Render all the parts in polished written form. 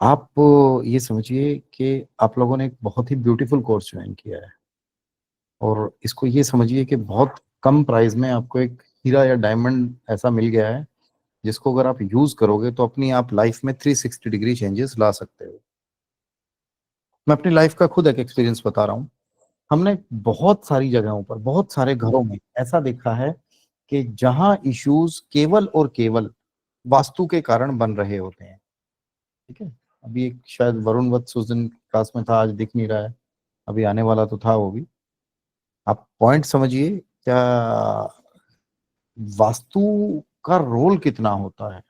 आप ये समझिए कि आप लोगों ने एक बहुत ही ब्यूटीफुल कोर्स ज्वाइन किया है और इसको ये समझिए कि बहुत कम प्राइस में आपको एक हीरा या डायमंड ऐसा मिल गया है जिसको अगर आप यूज करोगे तो अपनी आप लाइफ में 360 डिग्री चेंजेस ला सकते हो। मैं अपनी लाइफ का खुद एक एक्सपीरियंस बता रहा हूँ। हमने बहुत सारी जगहों पर बहुत सारे घरों में ऐसा देखा है कि जहां इश्यूज केवल और केवल वास्तु के कारण बन रहे होते हैं। ठीक है। अभी एक शायद वरुण वत्स उस दिन क्लास में था, आज दिख नहीं रहा है, अभी आने वाला तो था वो भी। आप पॉइंट समझिए क्या वास्तु का रोल कितना होता है।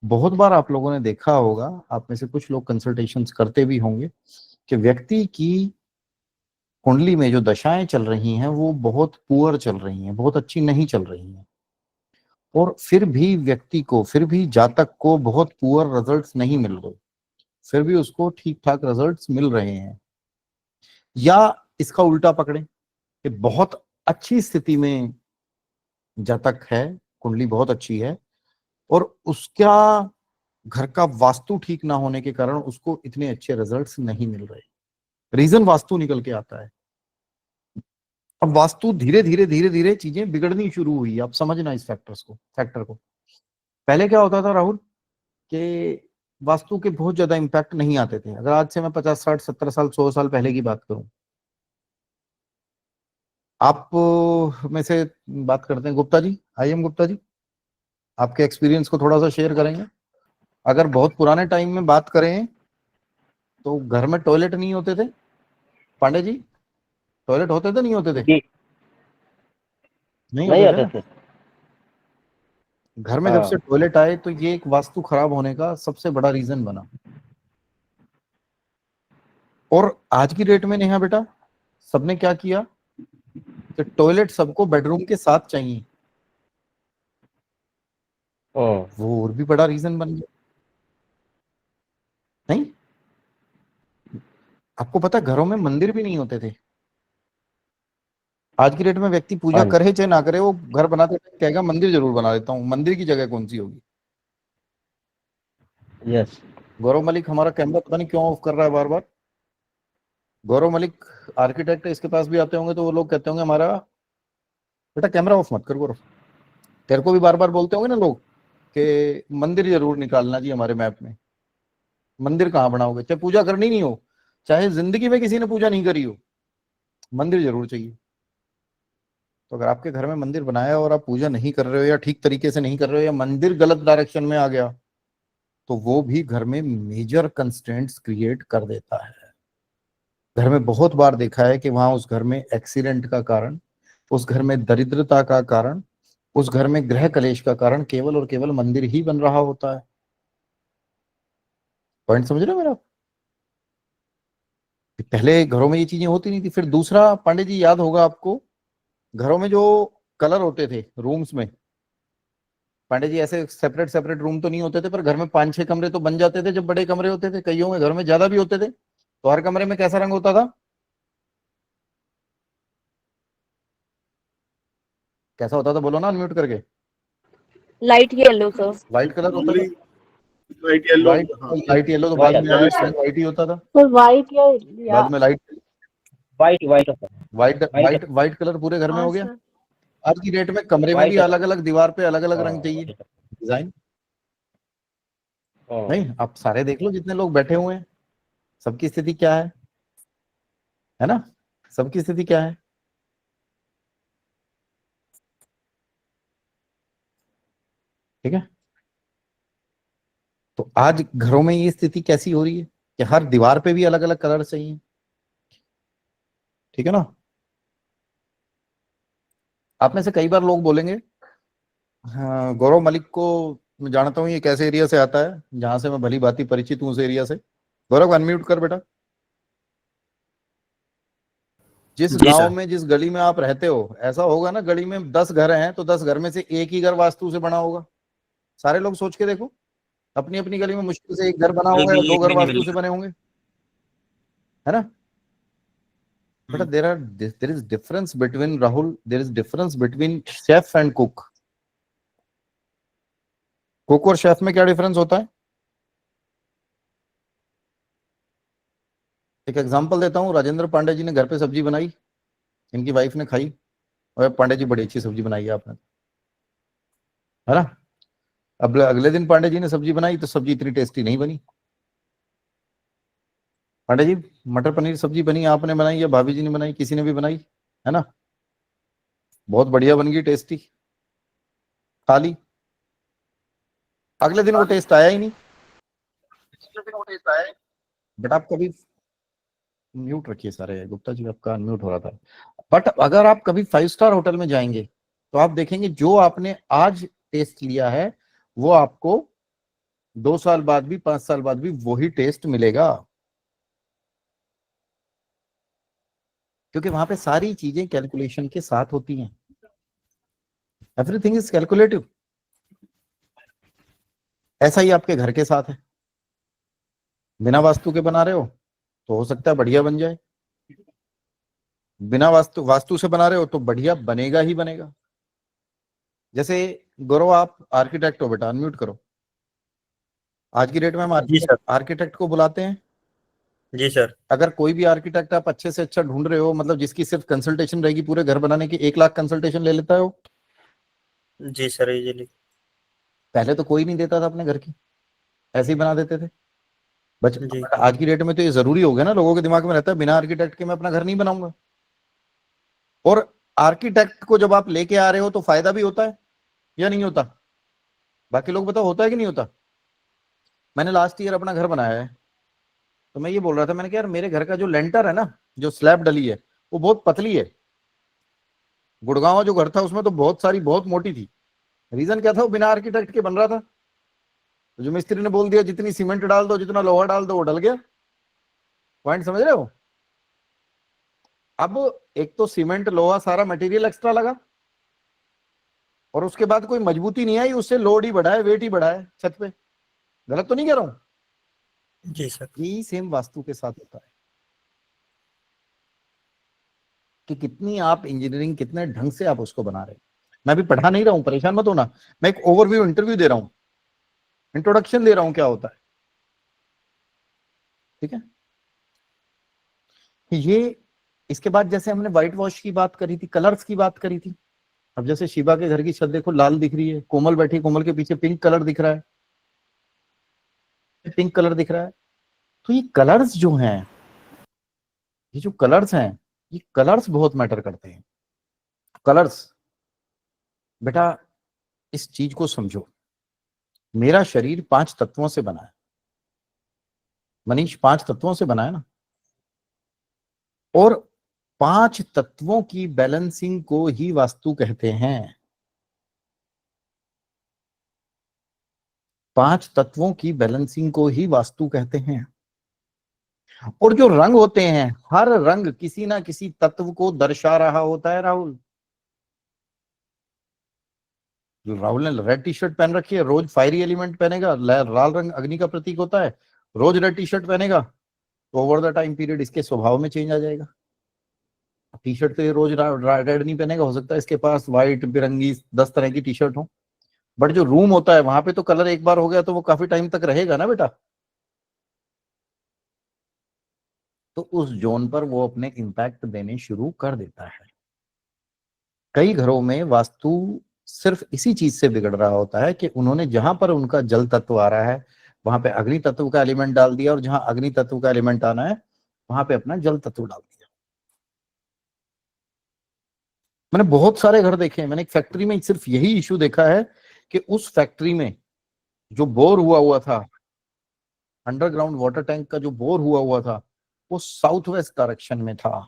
बहुत बार आप लोगों ने देखा होगा, आप में से कुछ लोग कंसल्टेशंस करते भी होंगे, कि व्यक्ति की कुंडली में जो दशाएं चल रही हैं वो बहुत पुअर चल रही हैं, बहुत अच्छी नहीं चल रही हैं, और फिर भी व्यक्ति को, फिर भी जातक को बहुत पुअर रिजल्ट्स नहीं मिल रहे, फिर भी उसको ठीक ठाक रिजल्ट्स मिल रहे हैं। या इसका उल्टा पकड़ें कि बहुत अच्छी स्थिति में जातक है, कुंडली बहुत अच्छी है, और उसका घर का वास्तु ठीक ना होने के कारण उसको इतने अच्छे रिजल्ट्स नहीं मिल रहे। रीजन वास्तु निकल के आता है। अब वास्तु धीरे धीरे धीरे धीरे चीजें बिगड़नी शुरू हुई। आप समझना इस फैक्टर को। पहले क्या होता था राहुल, कि वास्तु के बहुत ज्यादा इंपैक्ट नहीं आते थे। अगर आज से मैं 50 60 70 साल 100 साल पहले की बात करूं, आप में से बात करते हैं गुप्ता जी, आई एम गुप्ता जी, आपके एक्सपीरियंस को थोड़ा सा शेयर करेंगे। अगर बहुत पुराने टाइम में बात करें तो घर में टॉयलेट नहीं होते थे। पांडे जी, टॉयलेट होते थे नहीं होते थे? जी, नहीं नहीं होते थे आते ना। थे। घर में जब से हाँ, टॉयलेट आए तो ये एक वास्तु खराब होने का सबसे बड़ा रीजन बना। और आज की डेट में नेहा बेटा, सबने क्या किया कि टॉयलेट सबको बेडरूम के साथ चाहिए। वो और भी बड़ा रीजन बन गया। नहीं, आपको पता है घरों में मंदिर भी नहीं होते थे। आज की डेट में व्यक्ति पूजा हाँ जी, करे चाहे ना करे, वो घर बनाते टाइम कहेगा मंदिर जरूर बना देता हूँ। मंदिर की जगह कौन सी होगी? यस, गौरव मलिक हमारा कैमरा पता नहीं क्यों ऑफ कर रहा है बार बार। गौरव मलिक आर्किटेक्ट है, इसके पास भी आते होंगे तो वो लोग कहते होंगे हमारा बेटा कैमरा ऑफ मत कर गौरव। तेरे को भी बार बार बोलते होंगे ना लोग कि मंदिर जरूर निकालना जी हमारे मैप में। मंदिर कहाँ बनाओगे? चाहे पूजा करनी नहीं हो, चाहे जिंदगी में किसी ने पूजा नहीं करी हो, मंदिर जरूर चाहिए। तो अगर आपके घर में मंदिर बनाया और आप पूजा नहीं कर रहे हो, या ठीक तरीके से नहीं कर रहे हो, या मंदिर गलत डायरेक्शन में आ गया, तो वो भी घर में मेजर कंस्ट्रेंट्स क्रिएट कर देता है। घर में बहुत बार देखा है कि वहां उस घर में एक्सीडेंट का कारण, उस घर में दरिद्रता का कारण, उस घर में गृह कलेश का कारण केवल और केवल मंदिर ही बन रहा होता है। पॉइंट समझ रहे हो मेरा? पहले घरों में ये चीजें होती नहीं थी। फिर दूसरा, पांडे जी याद होगा आपको, घरों में जो कलर होते थे रूम्स में, पांडे जी ऐसे सेपरेट सेपरेट रूम तो नहीं होते थे, पर घर में 5 6 कमरे तो बन जाते थे। जब बड़े कमरे होते थे, कईयों में घर में ज्यादा भी होते थे, तो हर कमरे में कैसा रंग होता था? कैसा होता था बोलो ना अनम्यूट करके। Light yellow sir. White colour होता नॉर्मली था। Light yellow. व्हाइट, हाँ, लाइट येलो तो बाद व्हाइट, में आया, येलोइश पहले टाइप। व्हाइट ही होता था। सर वाइट या बाद में लाइट, व्हाइट, व्हाइट होता है, white white, white white colour पूरे घर में हाँ हो गया। सर। आज की डेट में कमरे में भी व्हाइट होता अलग अलग दीवार पे अलग अलग है। रंग चाहिए, व्हाइट डिजाइन। होता नहीं, आप सारे देख लो जितने लोग बैठे हुए हैं, सबकी स्थिति क्या है ना? सबकी स्थिति क्या है? ठीक है। तो आज घरों में ये स्थिति कैसी हो रही है कि हर दीवार पे भी अलग अलग कलर चाहिए। ठीक है ना? आप में से कई बार लोग बोलेंगे, हाँ गौरव मलिक को मैं जानता हूँ, ये कैसे एरिया से आता है, जहां से मैं भली भांति परिचित हूँ उस एरिया से। गौरव अनम्यूट कर बेटा। जिस जी गांव सर। में, जिस गली में आप रहते हो, ऐसा होगा ना, गली में 10 घर हैं तो 10 घर में से एक ही घर वास्तु से बना होगा। सारे लोग सोच के देखो, अपनी अपनी गली में मुश्किल से एक घर बना एक होगा या भी 2 घर नहीं वास्तु से मिलेगा। बने होंगे, है ना? बेटा there is difference between, Rahul, there is difference between chef and cook. Cook और शेफ में क्या डिफरेंस होता है? एक एग्जांपल देता हूँ, राजेंद्र पांडे जी ने घर पे सब्जी बनाई, इनकी वाइफ ने खाई, और पांडे जी बड़ी अच्छी सब्जी बनाई है आपने, है ना। अब अगले दिन पांडे जी ने सब्जी बनाई तो सब्जी इतनी टेस्टी नहीं बनी। पांडे जी, मटर पनीर सब्जी बनी, आपने बनाई या भाभी जी ने बनाई, किसी ने भी बनाई, है ना, बहुत बढ़िया बन गई, टेस्टी, खा ली। अगले दिन वो टेस्ट आया ही नहीं। बट आप कभी, म्यूट रखिए सारे, गुप्ता जी आपका अनम्यूट हो रहा था। बट अगर आप कभी 5 स्टार होटल में जाएंगे तो आप देखेंगे जो आपने आज टेस्ट लिया है वो आपको 2 साल बाद भी, 5 साल बाद भी वही टेस्ट मिलेगा, क्योंकि वहां पे सारी चीजें कैलकुलेशन के साथ होती हैं। Everything is calculative. ऐसा ही आपके घर के साथ है, बिना वास्तु के बना रहे हो तो हो सकता है बढ़िया बन जाए, बिना वास्तु से बना रहे हो तो बढ़िया बनेगा ही बनेगा। जैसे गौरव, आप आर्किटेक्ट हो बेटा, अनम्यूट करो। आज की डेट में हम जी सर। आर्किटेक्ट को बुलाते हैं। जी सर। अगर कोई भी आर्किटेक्ट आप अच्छे से अच्छा ढूंढ रहे हो, मतलब जिसकी सिर्फ कंसल्टेशन रहेगी पूरे घर बनाने की, 1 लाख कंसल्टेशन ले लेता है वो। जी सर, इजीली। पहले तो कोई नहीं देता था अपने घर की, ऐसे ही बना देते थे। बच जी। आज की डेट में तो ये जरूरी हो गया ना, लोगों के दिमाग में रहता है बिना आर्किटेक्ट के मैं अपना घर नहीं बनाऊंगा। और आर्किटेक्ट को जब आप लेके आ रहे हो तो फायदा भी होता है या नहीं होता? बाकी लोग बताओ, होता है कि नहीं होता? मैंने लास्ट ईयर अपना घर बनाया है, तो मैं ये बोल रहा था, मैंने कहा यार मेरे घर का जो लेंटर है ना, जो स्लैब डली है, वो बहुत पतली है। गुड़गांव जो घर था उसमें तो बहुत सारी, बहुत मोटी थी। रीजन क्या था? वो बिना आर्किटेक्ट के बन रहा था। तो जो मिस्त्री ने बोल दिया जितनी सीमेंट डाल दो, जितना लोहा डाल दो, वो डल गया। पॉइंट समझ रहे हो? अब एक तो सीमेंट लोहा सारा मटेरियल एक्स्ट्रा लगा, और उसके बाद कोई मजबूती नहीं आई, उससे लोड ही बढ़ा है, वेट ही बढ़ा है छत पे। गलत तो नहीं कह रहा हूं? जी सर। यही सेम वास्तु के साथ होता है कि कितनी आप इंजीनियरिंग, कितने ढंग से आप उसको बना रहे हैं। मैं भी पढ़ा नहीं रहा हूं, परेशान मत होना, मैं एक ओवरव्यू इंटरव्यू दे रहा हूं, इंट्रोडक्शन दे रहा हूं क्या होता है, ठीक है। ये, इसके बाद जैसे हमने व्हाइट वॉश की बात करी थी, कलर्स की बात करी थी, अब जैसे शिवा के घर की छत देखो लाल दिख रही है, कोमल बैठी, कोमल के पीछे पिंक कलर दिख रहा है, पिंक कलर दिख रहा है। तो ये कलर्स जो हैं, ये जो कलर्स हैं, ये कलर्स बहुत मैटर करते हैं। कलर्स, बेटा इस चीज को समझो, मेरा शरीर 5 तत्वों से बना है, मनीष 5 तत्वों से बना है ना, और 5 तत्वों की बैलेंसिंग को ही वास्तु कहते हैं। 5 तत्वों की बैलेंसिंग को ही वास्तु कहते हैं। और जो रंग होते हैं, हर रंग किसी ना किसी तत्व को दर्शा रहा होता है। राहुल, राहुल ने रेड टी शर्ट पहन रखी है, रोज फायरी एलिमेंट पहनेगा, लाल रंग अग्नि का प्रतीक होता है, रोज रेड टी शर्ट पहनेगा तो ओवर द टाइम पीरियड इसके स्वभाव में चेंज आ जाएगा। टी शर्ट तो ये रोज रेड नहीं पहनेगा, हो सकता है इसके पास व्हाइट बिरंगी 10 तरह की टी शर्ट हो, बट जो रूम होता है वहां पे तो कलर एक बार हो गया तो वो काफी टाइम तक रहेगा ना बेटा। तो उस जोन पर वो अपने इंपैक्ट देने शुरू कर देता है। कई घरों में वास्तु सिर्फ इसी चीज से बिगड़ रहा होता है कि उन्होंने जहां पर उनका जल तत्व आ रहा है वहां पे अग्नि तत्व का एलिमेंट डाल दिया, और जहां अग्नि तत्व का एलिमेंट आना है वहां पे अपना जल तत्व डाल दिया। मैंने बहुत सारे घर देखे हैं, मैंने एक फैक्ट्री में सिर्फ यही इश्यू देखा है कि उस फैक्ट्री में जो बोर हुआ हुआ था, अंडरग्राउंड वाटर टैंक का जो बोर हुआ हुआ था, वो साउथ वेस्ट डायरेक्शन में था।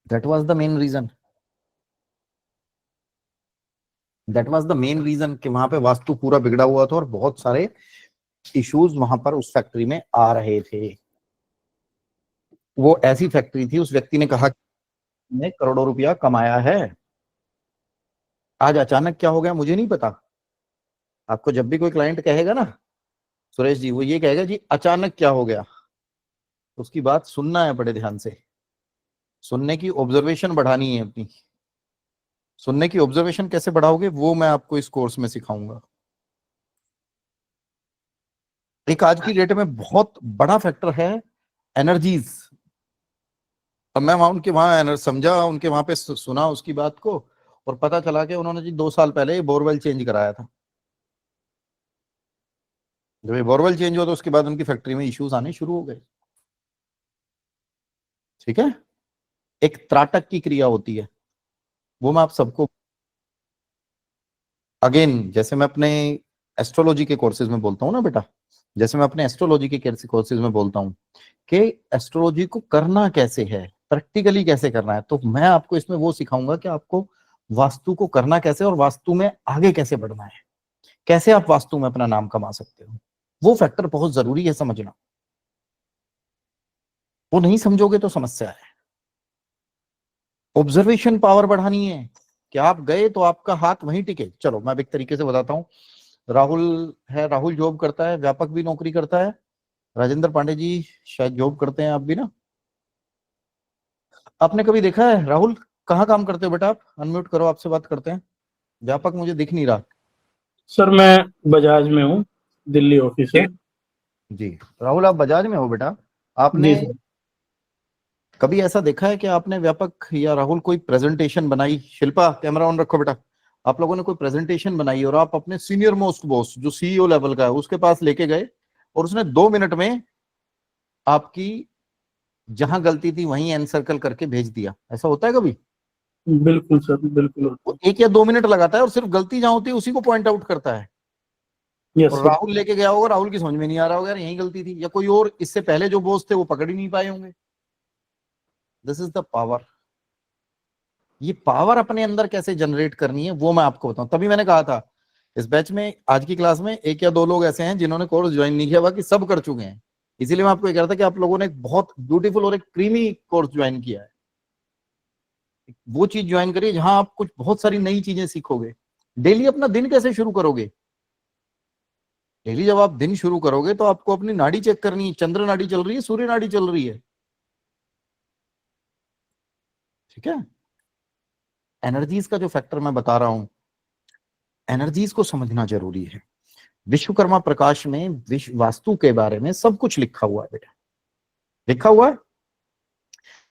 That was the main reason, that was the main reason कि वहां पे वास्तु पूरा बिगड़ा हुआ था और बहुत सारे इश्यूज वहां पर उस फैक्ट्री में आ रहे थे। वो ऐसी फैक्ट्री थी, उस व्यक्ति ने कहा कि मैंने करोड़ों रुपया कमाया है। आज अचानक क्या हो गया मुझे नहीं पता। आपको जब भी कोई क्लाइंट कहेगा ना सुरेश जी, वो ये कहेगा जी अचानक क्या हो गया, उसकी बात सुनना है बड़े ध्यान से, सुनने की ऑब्जर्वेशन बढ़ानी है अपनी। सुनने की ऑब्जर्वेशन कैसे बढ़ाओगे वो मैं आपको इस कोर्स में सिखाऊंगा। एक आज की डेट में बहुत बड़ा फैक्टर है एनर्जीज। अब मैं वहां उनके वहां समझा, उनके वहां पे सुना उसकी बात को, और पता चला कि उन्होंने जी 2 साल पहले बोरवेल चेंज कराया था। जब ये बोरवेल चेंज हुआ तो उसके बाद उनकी फैक्ट्री में इश्यूज आने शुरू हो गए। ठीक है, एक त्राटक की क्रिया होती है, वो मैं आप सबको अगेन, जैसे मैं अपने एस्ट्रोलॉजी के कोर्सेज में बोलता हूँ ना बेटा, जैसे मैं अपने एस्ट्रोलॉजी के कोर्सेज में बोलता हूँ कि एस्ट्रोलॉजी को करना कैसे है, प्रैक्टिकली कैसे करना है, तो मैं आपको इसमें वो सिखाऊंगा कि आपको वास्तु को करना कैसे और वास्तु में आगे कैसे बढ़ना है, कैसे आप वास्तु में अपना नाम कमा सकते हो। वो फैक्टर बहुत जरूरी है समझना, वो नहीं समझोगे तो समस्या है। ऑब्जर्वेशन पावर बढ़ानी है कि आप गए तो आपका हाथ वहीं टिके। चलो मैं अब एक तरीके से बताता हूँ। राहुल है, राहुल जॉब करता है, व्यापक भी नौकरी करता है, राजेंद्र पांडे जी शायद जॉब करते हैं, आप भी ना। आपने कभी देखा है राहुल कहाँ काम करते हो बेटा? आप अनम्यूट करो, आपसे बात करते हैं। व्यापक मुझे दिख नहीं रहा। सर मैं बजाज में हूँ, दिल्ली ऑफिस है। जी राहुल, आप बजाज में हो बेटा। आपने जी सर। कभी ऐसा देखा है कि आपने व्यापक या राहुल कोई प्रेजेंटेशन बनाई? शिल्पा कैमरा ऑन रखो बेटा। आप लोगों ने कोई प्रेजेंटेशन बनाई और आप अपने सीनियर मोस्ट बॉस जो सीईओ लेवल का है उसके पास लेके गए और उसने 2 मिनट में आपकी जहां गलती थी वहीं एनसर्कल करके भेज दिया? ऐसा होता है कभी? बिल्कुल सर, बिल्कुल होता वो 1 या 2 मिनट लगाता है और सिर्फ गलती जहां होती है उसी को पॉइंट आउट करता है। है। यस और सर। राहुल लेके गया होगा, राहुल की समझ में नहीं आ रहा होगा यार यही गलती थी, या कोई और इससे पहले जो बॉस थे वो पकड़ ही नहीं पाए होंगे। This is the power. ये पावर अपने अंदर कैसे जनरेट करनी है वो मैं आपको बताऊं। तभी मैंने कहा था इस बैच में आज की क्लास में 1 या 2 लोग ऐसे हैं जिन्होंने कोर्स ज्वाइन नहीं किया, बाकी सब कर चुके हैं। इसीलिए मैं आपको ये कह रहा था कि आप लोगों ने एक बहुत ब्यूटीफुल और एक क्रीमी कोर्स ज्वाइन किया है। वो चीज ज्वाइन करिए जहां आप कुछ बहुत सारी नई चीजें सीखोगे। डेली अपना दिन कैसे शुरू करोगे? डेली जब आप दिन शुरू करोगे तो आपको अपनी नाड़ी चेक करनी है, चंद्र नाड़ी चल रही है, सूर्य नाड़ी चल रही है। ठीक है, एनर्जीज का जो फैक्टर मैं बता रहा हूं, एनर्जीज को समझना जरूरी है। विश्वकर्मा प्रकाश में विश्व वास्तु के बारे में सब कुछ लिखा हुआ है बेटा, लिखा हुआ है।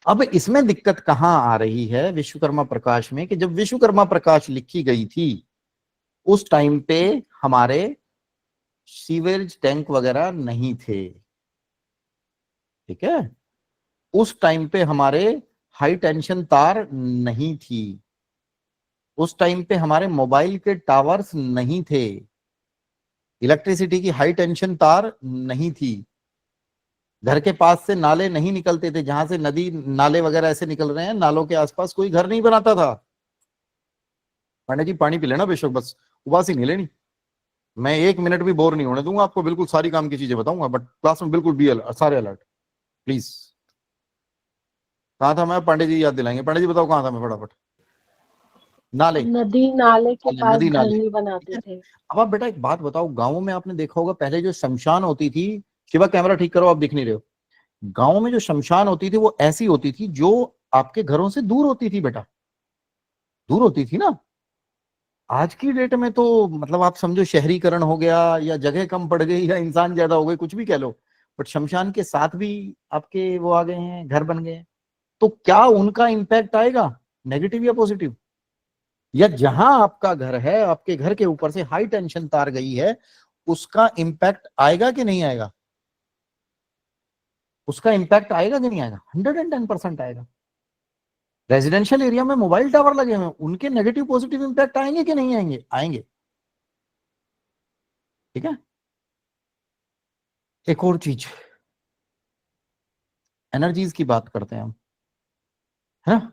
अब इसमें दिक्कत कहां आ रही है विश्वकर्मा प्रकाश में, कि जब विश्वकर्मा प्रकाश लिखी गई थी उस टाइम पे हमारे सीवेज टैंक वगैरह नहीं थे। ठीक है, उस टाइम पे हमारे हाई टेंशन तार नहीं थी, उस टाइम पे हमारे मोबाइल के टावर्स नहीं थे, इलेक्ट्रिसिटी की हाई टेंशन तार नहीं थी, घर के पास से नाले नहीं निकलते थे, जहां से नदी नाले वगैरह ऐसे निकल रहे हैं, नालों के आसपास कोई घर नहीं बनाता था। पांडे जी पानी पी लेना बेशक, बस उबासी नहीं लेनी। मैं 1 मिनट भी बोर नहीं होने दूंगा आपको, बिल्कुल सारी काम की चीजें बताऊंगा, बट क्लास में बिल्कुल बी अलर्ट, सारे अलर्ट प्लीज। कहा था मैं? पांडे जी याद दिलाएंगे। पांडे जी बताओ कहाँ था मैं? फटाफट। नाले, नदी नाले के पास नदी घर नाले। नहीं ठीक बनाते है, थे। अब आप बेटा एक बात बताओ, गाँव में आपने देखा होगा पहले जो शमशान होती थी, शिवा कैमरा ठीक करो, आप दिख नहीं रहे हो। गाँव में जो शमशान होती थी वो ऐसी होती थी जो आपके घरों से दूर होती थी बेटा, दूर होती थी ना। आज की डेट में तो मतलब आप समझो शहरीकरण हो गया, या जगह कम पड़ गई, या इंसान ज्यादा हो गए, कुछ भी कह लो, बट शमशान के साथ भी आपके वो आ गए हैं, घर बन गए हैं। तो क्या उनका इंपैक्ट आएगा नेगेटिव या पॉजिटिव? या जहां आपका घर है, आपके घर के ऊपर से हाई टेंशन तार गई है, उसका इंपैक्ट आएगा कि नहीं आएगा? उसका इंपैक्ट आएगा कि नहीं आएगा? 110% आएगा। रेजिडेंशियल एरिया में मोबाइल टावर लगे हुए हैं, उनके नेगेटिव पॉजिटिव इंपैक्ट आएंगे कि नहीं आएंगे? आएंगे। ठीक है, एक और चीज, एनर्जीज की बात करते हैं हम, है ना?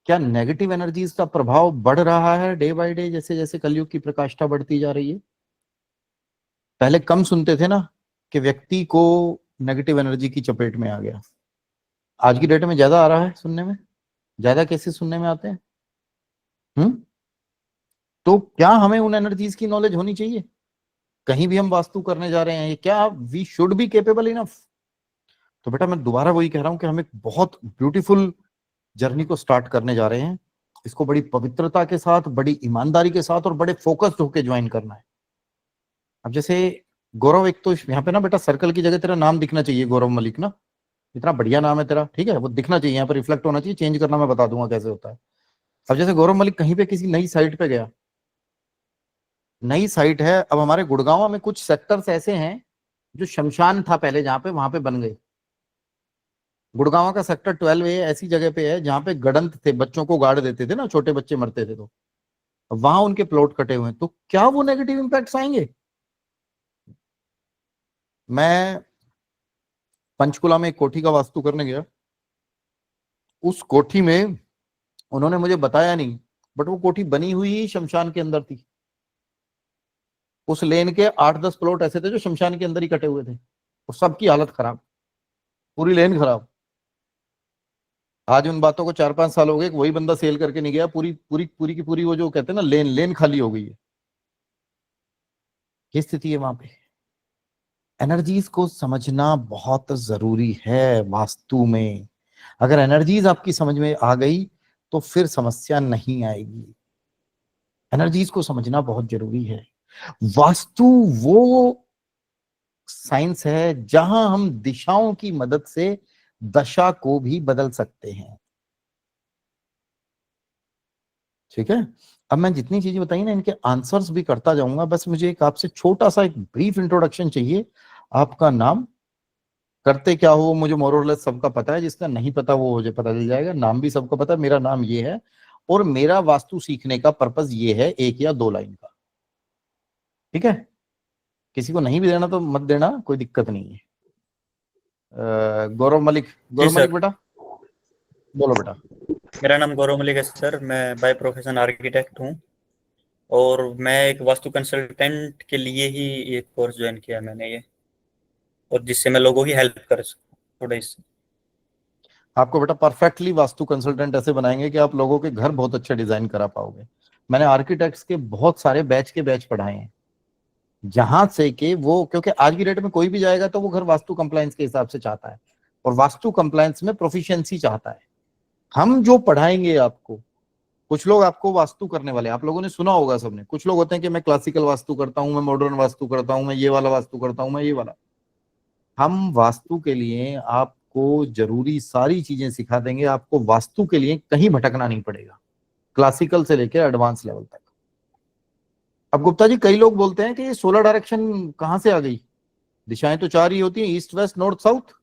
क्या नेगेटिव एनर्जीज का प्रभाव बढ़ रहा है डे बाय डे, जैसे जैसे कलयुग की प्रकाष्ठा बढ़ती जा रही है? पहले कम सुनते थे ना कि व्यक्ति को नेगेटिव एनर्जी की चपेट में आ गया, आज की डेट में ज्यादा आ रहा है सुनने में, ज्यादा केसेस सुनने में आते हैं। तो क्या हमें उन एनर्जीज की नॉलेज होनी चाहिए? कहीं भी हम वास्तु करने जा रहे हैं, क्या we should be capable enough? तो बेटा मैं दोबारा वही कह रहा हूं कि हम एक बहुत ब्यूटीफुल जर्नी को स्टार्ट करने जा रहे हैं। इसको बड़ी पवित्रता के साथ, बड़ी ईमानदारी के साथ और बड़े फोकस्ड होकर ज्वाइन करना है। अब जैसे गौरव, एक तो यहाँ पे ना बेटा सर्कल की जगह तेरा नाम दिखना चाहिए, गौरव मलिक ना, इतना बढ़िया नाम है तेरा, ठीक है, वो दिखना चाहिए, यहाँ पर रिफ्लेक्ट होना चाहिए। चेंज करना मैं बता दूंगा कैसे होता है। अब जैसे गौरव मलिक कहीं पे किसी नई साइट पे गया, नई साइट है, अब हमारे गुड़गांव में कुछ सेक्टर्स ऐसे हैं जो शमशान था पहले जहां पे, वहां पे बन गए। गुड़गांव का सेक्टर 12A ऐसी जगह पे है जहां पे गडंत थे, बच्चों को गाड़ देते थे ना, छोटे बच्चे मरते थे, तो वहां उनके प्लॉट कटे हुए हैं। तो क्या वो नेगेटिव इंपैक्ट्स आएंगे? मैं पंचकुला में एक कोठी का वास्तु करने गया, उस कोठी में उन्होंने मुझे बताया नहीं, बट वो कोठी बनी हुई ही शमशान के अंदर थी। उस लेन के 8-10 प्लॉट ऐसे थे जो शमशान के अंदर ही कटे हुए थे, और सबकी हालत खराब, पूरी लेन खराब। आज उन बातों को 4-5 साल हो गए, वही बंदा सेल करके नहीं गया, पूरी पूरी पूरी की पूरी वो जो कहते हैं ना लेन, लेन खाली हो गई है। ये स्थिति है वहां पे। एनर्जीज को समझना बहुत जरूरी है वास्तु में। अगर एनर्जीज आपकी समझ में आ गई तो फिर समस्या नहीं आएगी। एनर्जीज को समझना बहुत जरूरी है। वास्तु वो साइंस है जहां हम दिशाओं की मदद से दशा को भी बदल सकते हैं। ठीक है, अब मैं जितनी चीजें बताई ना इनके आंसर्स भी करता जाऊंगा, बस मुझे एक आपसे छोटा सा एक ब्रीफ इंट्रोडक्शन चाहिए। आपका नाम, करते क्या हो मुझे मोरलेस सबका पता है, जिसका नहीं पता वो मुझे पता चल जाएगा। नाम भी सबको पता है, मेरा नाम ये है, और मेरा वास्तु सीखने का पर्पस ये है, 1 या 2 लाइन का। ठीक है, किसी को नहीं भी देना तो मत देना, कोई दिक्कत नहीं है। गौरव मलिक, जी गौरव मलिक सर, बेटा बोलो बेटा। मेरा नाम गौरव मलिक है सर। मैं बाय प्रोफेशन आर्किटेक्ट हूँ, और मैं एक वास्तु कंसल्टेंट के लिए ही ये कोर्स ज्वाइन किया मैंने ये, और जिससे मैं लोगों की हेल्प कर सकूँ थोड़ा इससे। आपको बेटा परफेक्टली वास्तु कंसल्टेंट ऐसे बनाएंगे कि आप लोगों के घर बहुत अच्छे डिजाइन करा पाओगे। मैंने आर्किटेक्ट्स के बहुत सारे बैच के बैच पढ़ाए हैं, जहां से कि वो, क्योंकि आज की डेट में कोई भी जाएगा तो वो घर वास्तु कंप्लायंस के हिसाब से चाहता है, और वास्तु कंप्लायंस में प्रोफिशिएंसी चाहता है। हम जो पढ़ाएंगे आपको, कुछ लोग आपको वास्तु करने वाले, आप लोगों ने सुना होगा सबने, कुछ लोग होते हैं कि मैं क्लासिकल वास्तु करता हूं, मैं मॉडर्न वास्तु करता हूं, मैं ये वाला वास्तु करता हूं, मैं ये वाला। हम वास्तु के लिए आपको जरूरी सारी चीजें सिखा देंगे, आपको वास्तु के लिए कहीं भटकना नहीं पड़ेगा, क्लासिकल से लेकर एडवांस लेवल तक। अब गुप्ता जी, कई लोग बोलते हैं कि ये 16 डायरेक्शन कहां से आ गई, दिशाएं तो 4 ही होती हैं, ईस्ट वेस्ट नॉर्थ साउथ।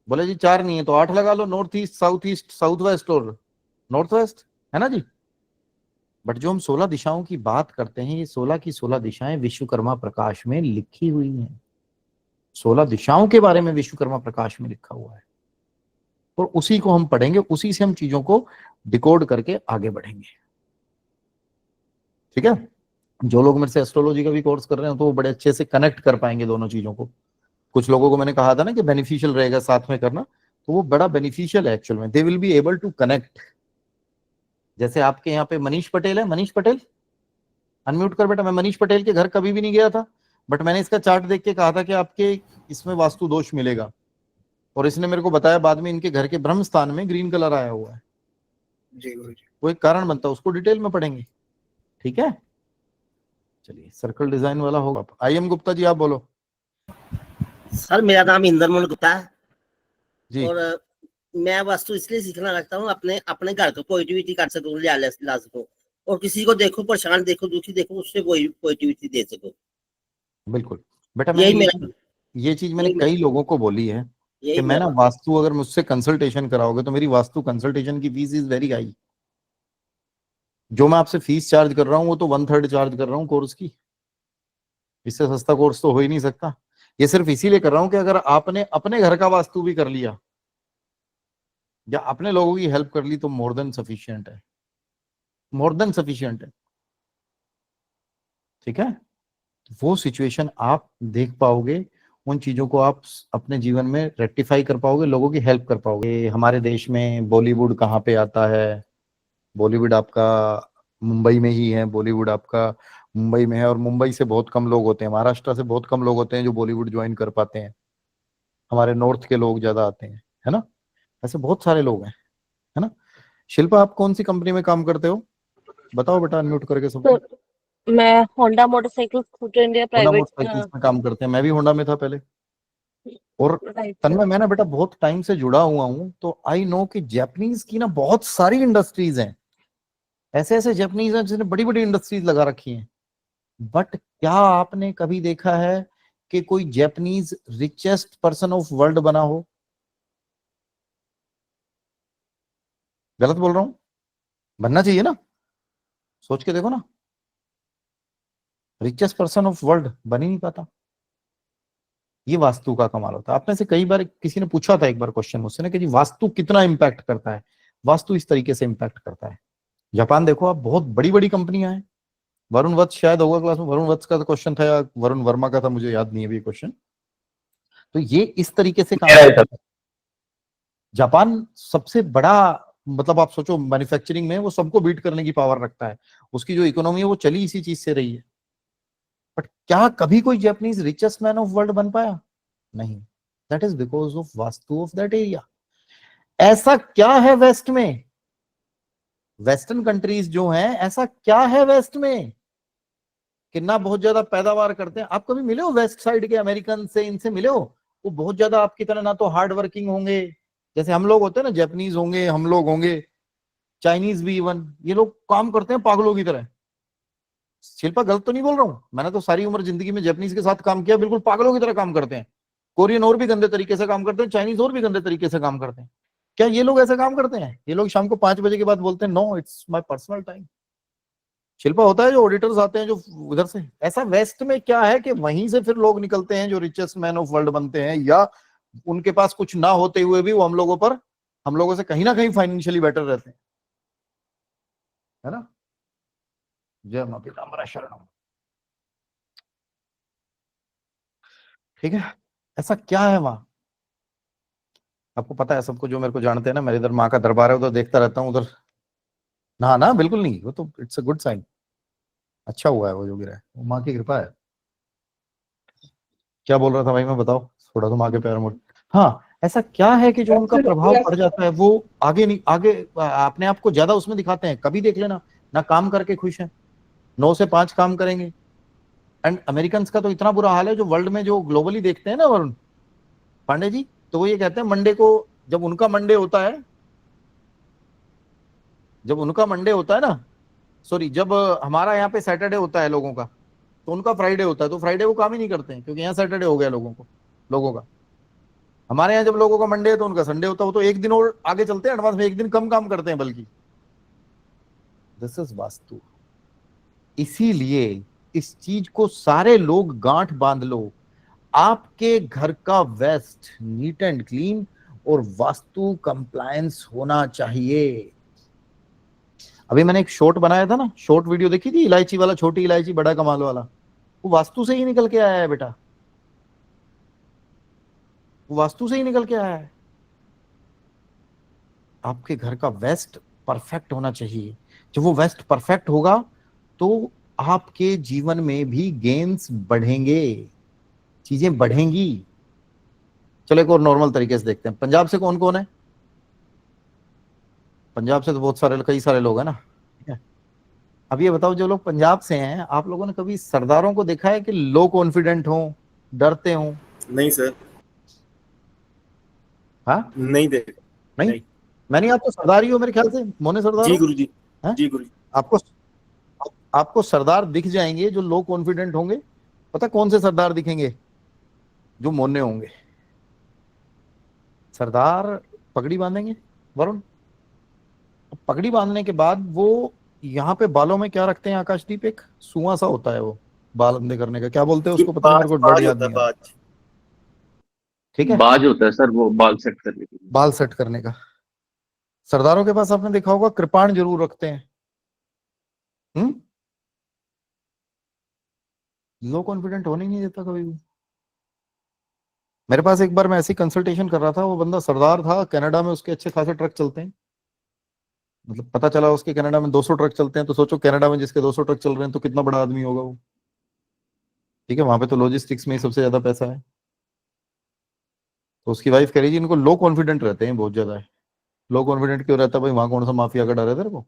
बोले जी 4 नहीं है तो 8 लगा लो, नॉर्थ ईस्ट साउथ वेस्ट और नॉर्थ वेस्ट, है ना जी। बट जो हम 16 दिशाओं की बात करते हैं, ये 16 की 16 दिशाएं विश्वकर्मा प्रकाश में लिखी हुई हैं। 16 दिशाओं के बारे में विश्वकर्मा प्रकाश में लिखा हुआ है, और उसी को हम पढ़ेंगे, उसी से हम चीजों को डिकोड करके आगे बढ़ेंगे। ठीक है, जो लोग मेरे से एस्ट्रोलॉजी का भी कोर्स कर रहे हैं तो वो बड़े अच्छे से कनेक्ट कर पाएंगे दोनों चीजों को। कुछ लोगों को मैंने कहा था ना कि बेनिफिशियल रहेगा साथ में करना, तो वो बड़ा बेनिफिशियल है एक्चुअल में, they will be able to connect. जैसे आपके यहाँ पे मनीष पटेल है, मनीष पटेल अनम्यूट कर बेटा। मैं मनीष पटेल के घर कभी भी नहीं गया था, बट मैंने इसका चार्ट देख के कहा था कि आपके इसमें वास्तु दोष मिलेगा, और इसने मेरे को बताया बाद में इनके घर के ब्रह्म स्थान में ग्रीन कलर आया हुआ है। जी गुरुजी। वो एक कारण बनता है, उसको डिटेल में पढ़ेंगे। ठीक है, चलिए सर्कल डिजाइन वाला होगा। आई एम गुप्ता जी आप बोलो। सर मेरा नाम इंद्रमोहन गुप्ता है जी और मैं वास्तु इसलिए सीखना लगता हूँ अपने अपने घर को पॉजिटिविटी कर सकूँ, ला सकूँ, और किसी को देखो परेशान देखो दुखी देखो उससे कोई पॉजिटिविटी दे सकूँ। बिल्कुल बेटा, मैंने यही मेरा ये चीज मैंने यही कई लोगों को बोली है कि यही मैं ना मेरा वास्तु, अगर मुझसे कंसल्टेशन कराओगे तो मेरी वास्तु कंसल्टेशन की फीस इज वेरी हाई। जो मैं आपसे फीस चार्ज कर रहा हूँ वो तो 1/3 चार्ज कर रहा हूँ कोर्स की, इससे सस्ता कोर्स तो हो ही नहीं सकता। ये सिर्फ इसीलिए कर रहा हूँ कि अगर आपने अपने घर का वास्तु भी कर लिया या अपने लोगों की हेल्प कर ली तो मोर देन सफिशियंट है, मोर देन सफिशियंट है। ठीक है, वो सिचुएशन आप देख पाओगे, उन चीजों को आप अपने जीवन में रेक्टिफाई कर पाओगे, लोगों की हेल्प कर पाओगे। हमारे देश में बॉलीवुड कहाँ पे आता है? बॉलीवुड आपका मुंबई में ही है, बॉलीवुड आपका मुंबई में है, और मुंबई से बहुत कम लोग होते हैं, महाराष्ट्र से बहुत कम लोग होते हैं जो बॉलीवुड ज्वाइन कर पाते हैं। हमारे नॉर्थ के लोग ज्यादा आते हैं, है ना। ऐसे बहुत सारे लोग हैं, है ना। शिल्पा आप कौन सी कंपनी में काम करते हो बताओ बेटा, अनम्यूट करके सबको। मैं Honda motorcycle scooter India Honda private motorcycles में काम करते हैं, मैं भी होंडा में था पहले। और राइट तन्मय, मैं ना बेटा बहुत टाइम से जुड़ा हुआ हूं, तो आई नो कि जापानीज की ना बहुत सारी इंडस्ट्रीज हैं, ऐसे ऐसे जापानीज हैं जिन्होंने बड़ी बड़ी इंडस्ट्रीज लगा रखी हैं। बट क्या आपने कभी देखा है कि कोई Japanese richest person of world बना हो? गलत बोल रहा हूं? बनना चाहिए ना, सोच के देखो ना। रिचेस्ट पर्सन ऑफ वर्ल्ड बन ही नहीं पाता। ये वास्तु का कमाल होता है। आप में से कई बार किसी ने पूछा था एक बार क्वेश्चन मुझसे ना कि जी वास्तु कितना इंपैक्ट करता है। वास्तु इस तरीके से इंपैक्ट करता है। जापान देखो आप, बहुत बड़ी बड़ी कंपनियां हैं। वरुण वत्स शायद होगा क्लास में, वरुण वत्स का क्वेश्चन था या वरुण वर्मा का था, मुझे याद नहीं है अभी क्वेश्चन। तो ये इस तरीके से काम करता है। जापान सबसे बड़ा, मतलब आप सोचो मैन्युफैक्चरिंग में वो सबको बीट करने की पावर रखता है। उसकी जो इकोनॉमी है वो चली इसी चीज से रही है। बट क्या कभी कोई Japanese richest man of world बन पाया? नहीं। That is because of vastu of that area. ऐसा क्या है वेस्ट में, वेस्टर्न कंट्रीज जो हैं, ऐसा क्या है वेस्ट में कि ना बहुत ज्यादा पैदावार करते हैं? आप कभी मिले हो वेस्ट साइड के अमेरिकन से, इनसे मिले हो? वो बहुत ज्यादा आपकी तरह ना तो हार्ड वर्किंग होंगे जैसे हम लोग होते हैं ना, जापानीज होंगे, हम लोग होंगे, चाइनीज भी, इवन ये लोग काम करते हैं पागलों की तरह। शिल्पा गलत तो नहीं बोल रहा हूं? मैंने तो सारी उम्र जिंदगी में जापानीज के साथ काम किया, बिल्कुल पागलों की तरह काम करते हैं। कोरियन और भी गंदे तरीके से काम करते हैं, चाइनीज और भी गंदे तरीके से काम करते हैं। क्या ये लोग ऐसे काम करते हैं? ये लोग शाम को 5 बजे के बाद बोलते हैं no it's my personal time. Shilpa होता है जो ऑडिटर्स आते हैं जो उधर से। ऐसा वेस्ट में क्या है कि वहीं से फिर लोग निकलते हैं जो रिचेस्ट मैन ऑफ वर्ल्ड बनते हैं, या उनके पास कुछ ना होते हुए भी वो हम लोगों से कहीं ना कहीं फाइनेंशियली बेटर रहते हैं, है ना। जय मां पीताम्बरा शरणम। ठीक है, ऐसा क्या है वहां? आपको पता है, सबको जो मेरे को जानते हैं ना, मेरे इधर माँ का दरबार है, उधर देखता रहता हूँ उधर। ना ना बिल्कुल नहीं, वो तो इट्स अ गुड साइन। अच्छा हुआ है वो जो गिरा है, वो माँ की कृपा है। क्या बोल रहा था भाई मैं, बताओ। थोड़ा तो माँ के पैर मुड़। हाँ, ऐसा क्या है कि जो उनका प्रभाव पड़ जाता है, वो आगे नहीं, आगे अपने आप को ज्यादा उसमें दिखाते हैं। कभी देख लेना ना, काम करके खुश हैं, 9 से 5 काम करेंगे। एंड अमेरिकन का तो इतना बुरा हाल है, जो वर्ल्ड में जो ग्लोबली देखते हैं ना वरुण पांडे जी, तो वो ये कहते हैं मंडे को, जब उनका मंडे होता है, जब उनका मंडे होता है ना, सॉरी, जब हमारा यहाँ पे सैटरडे होता है लोगों का, तो उनका फ्राइडे होता है। तो फ्राइडे वो काम ही नहीं करते हैं, क्योंकि यहाँ सैटरडे हो गया लोगों का। हमारे यहाँ जब लोगों का मंडे है तो उनका संडे होता है। वो तो एक दिन और आगे चलते हैं, एडवांस में एक दिन कम काम करते हैं बल्कि। This is vastu. इसीलिए इस चीज को सारे लोग गांठ बांध लो। आपके घर का वेस्ट नीट एंड क्लीन और वास्तु कंप्लायंस होना चाहिए। अभी मैंने एक शॉर्ट बनाया था ना, शॉर्ट वीडियो देखी थी, इलायची वाला, छोटी इलायची बड़ा कमाल वाला। वो वास्तु से ही निकल के आया है बेटा, वो वास्तु से ही निकल के आया है। आपके घर का वेस्ट परफेक्ट होना चाहिए। जब वो वेस्ट परफेक्ट होगा तो आपके जीवन में भी गेन्स बढ़ेंगे, चीजें बढ़ेंगी। चलो एक और नॉर्मल तरीके से देखते हैं। पंजाब से कौन कौन है? पंजाब से तो बहुत सारे, कई सारे लोग हैं ना, ठीक है। अब ये बताओ, जो लोग पंजाब से हैं, आप लोगों ने कभी सरदारों को देखा है कि लो कॉन्फिडेंट हो, डरते हो? नहीं सर, हाँ, नहीं देखा। नहीं। नहीं। मैंने, आप तो सरदार ही हो मेरे ख्याल से, मोने सरदार जी हो। गुरुजी। हैं? जी गुरुजी। आपको आपको सरदार दिख जाएंगे जो लो कॉन्फिडेंट होंगे। पता कौन से सरदार दिखेंगे? जो मोने होंगे। सरदार पगड़ी बांधेंगे वरुण, पगड़ी बांधने के बाद वो यहाँ पे बालों में क्या रखते हैं आकाशदीप? एक सुआ सा होता है वो, बाल अंधे करने का, क्या बोलते हैं ये उसको, पता नहीं, मेरे को वर्ड बाज याद होता है, नहीं आ रहा। बाज। ठीक है, बाज होता है सर, वो बाल सेट करने के लिए। बाल सेट करने का। सरदारों के पास आपने देखा होगा कृपाण जरूर रखते हैं। लो कॉन्फिडेंट होने ही नहीं देता कभी भी। मेरे पास एक बार मैं ऐसी कंसल्टेशन कर रहा था, वो बंदा सरदार था, कनाडा में उसके अच्छे खासे ट्रक चलते हैं। मतलब पता चला उसके कनाडा में 200 ट्रक चलते हैं, तो सोचो कनाडा में जिसके 200 ट्रक चल रहे हैं तो कितना बड़ा आदमी होगा वो। ठीक है, वहां पे तो लॉजिस्टिक्स में ही सबसे ज्यादा पैसा है। तो उसकी वाइफ कह रही जी इनको लो कॉन्फिडेंट रहते हैं बहुत ज्यादा है। लो कॉन्फिडेंट क्यों रहता है भाई? वहां कौन सा माफिया का डर है तेरे को?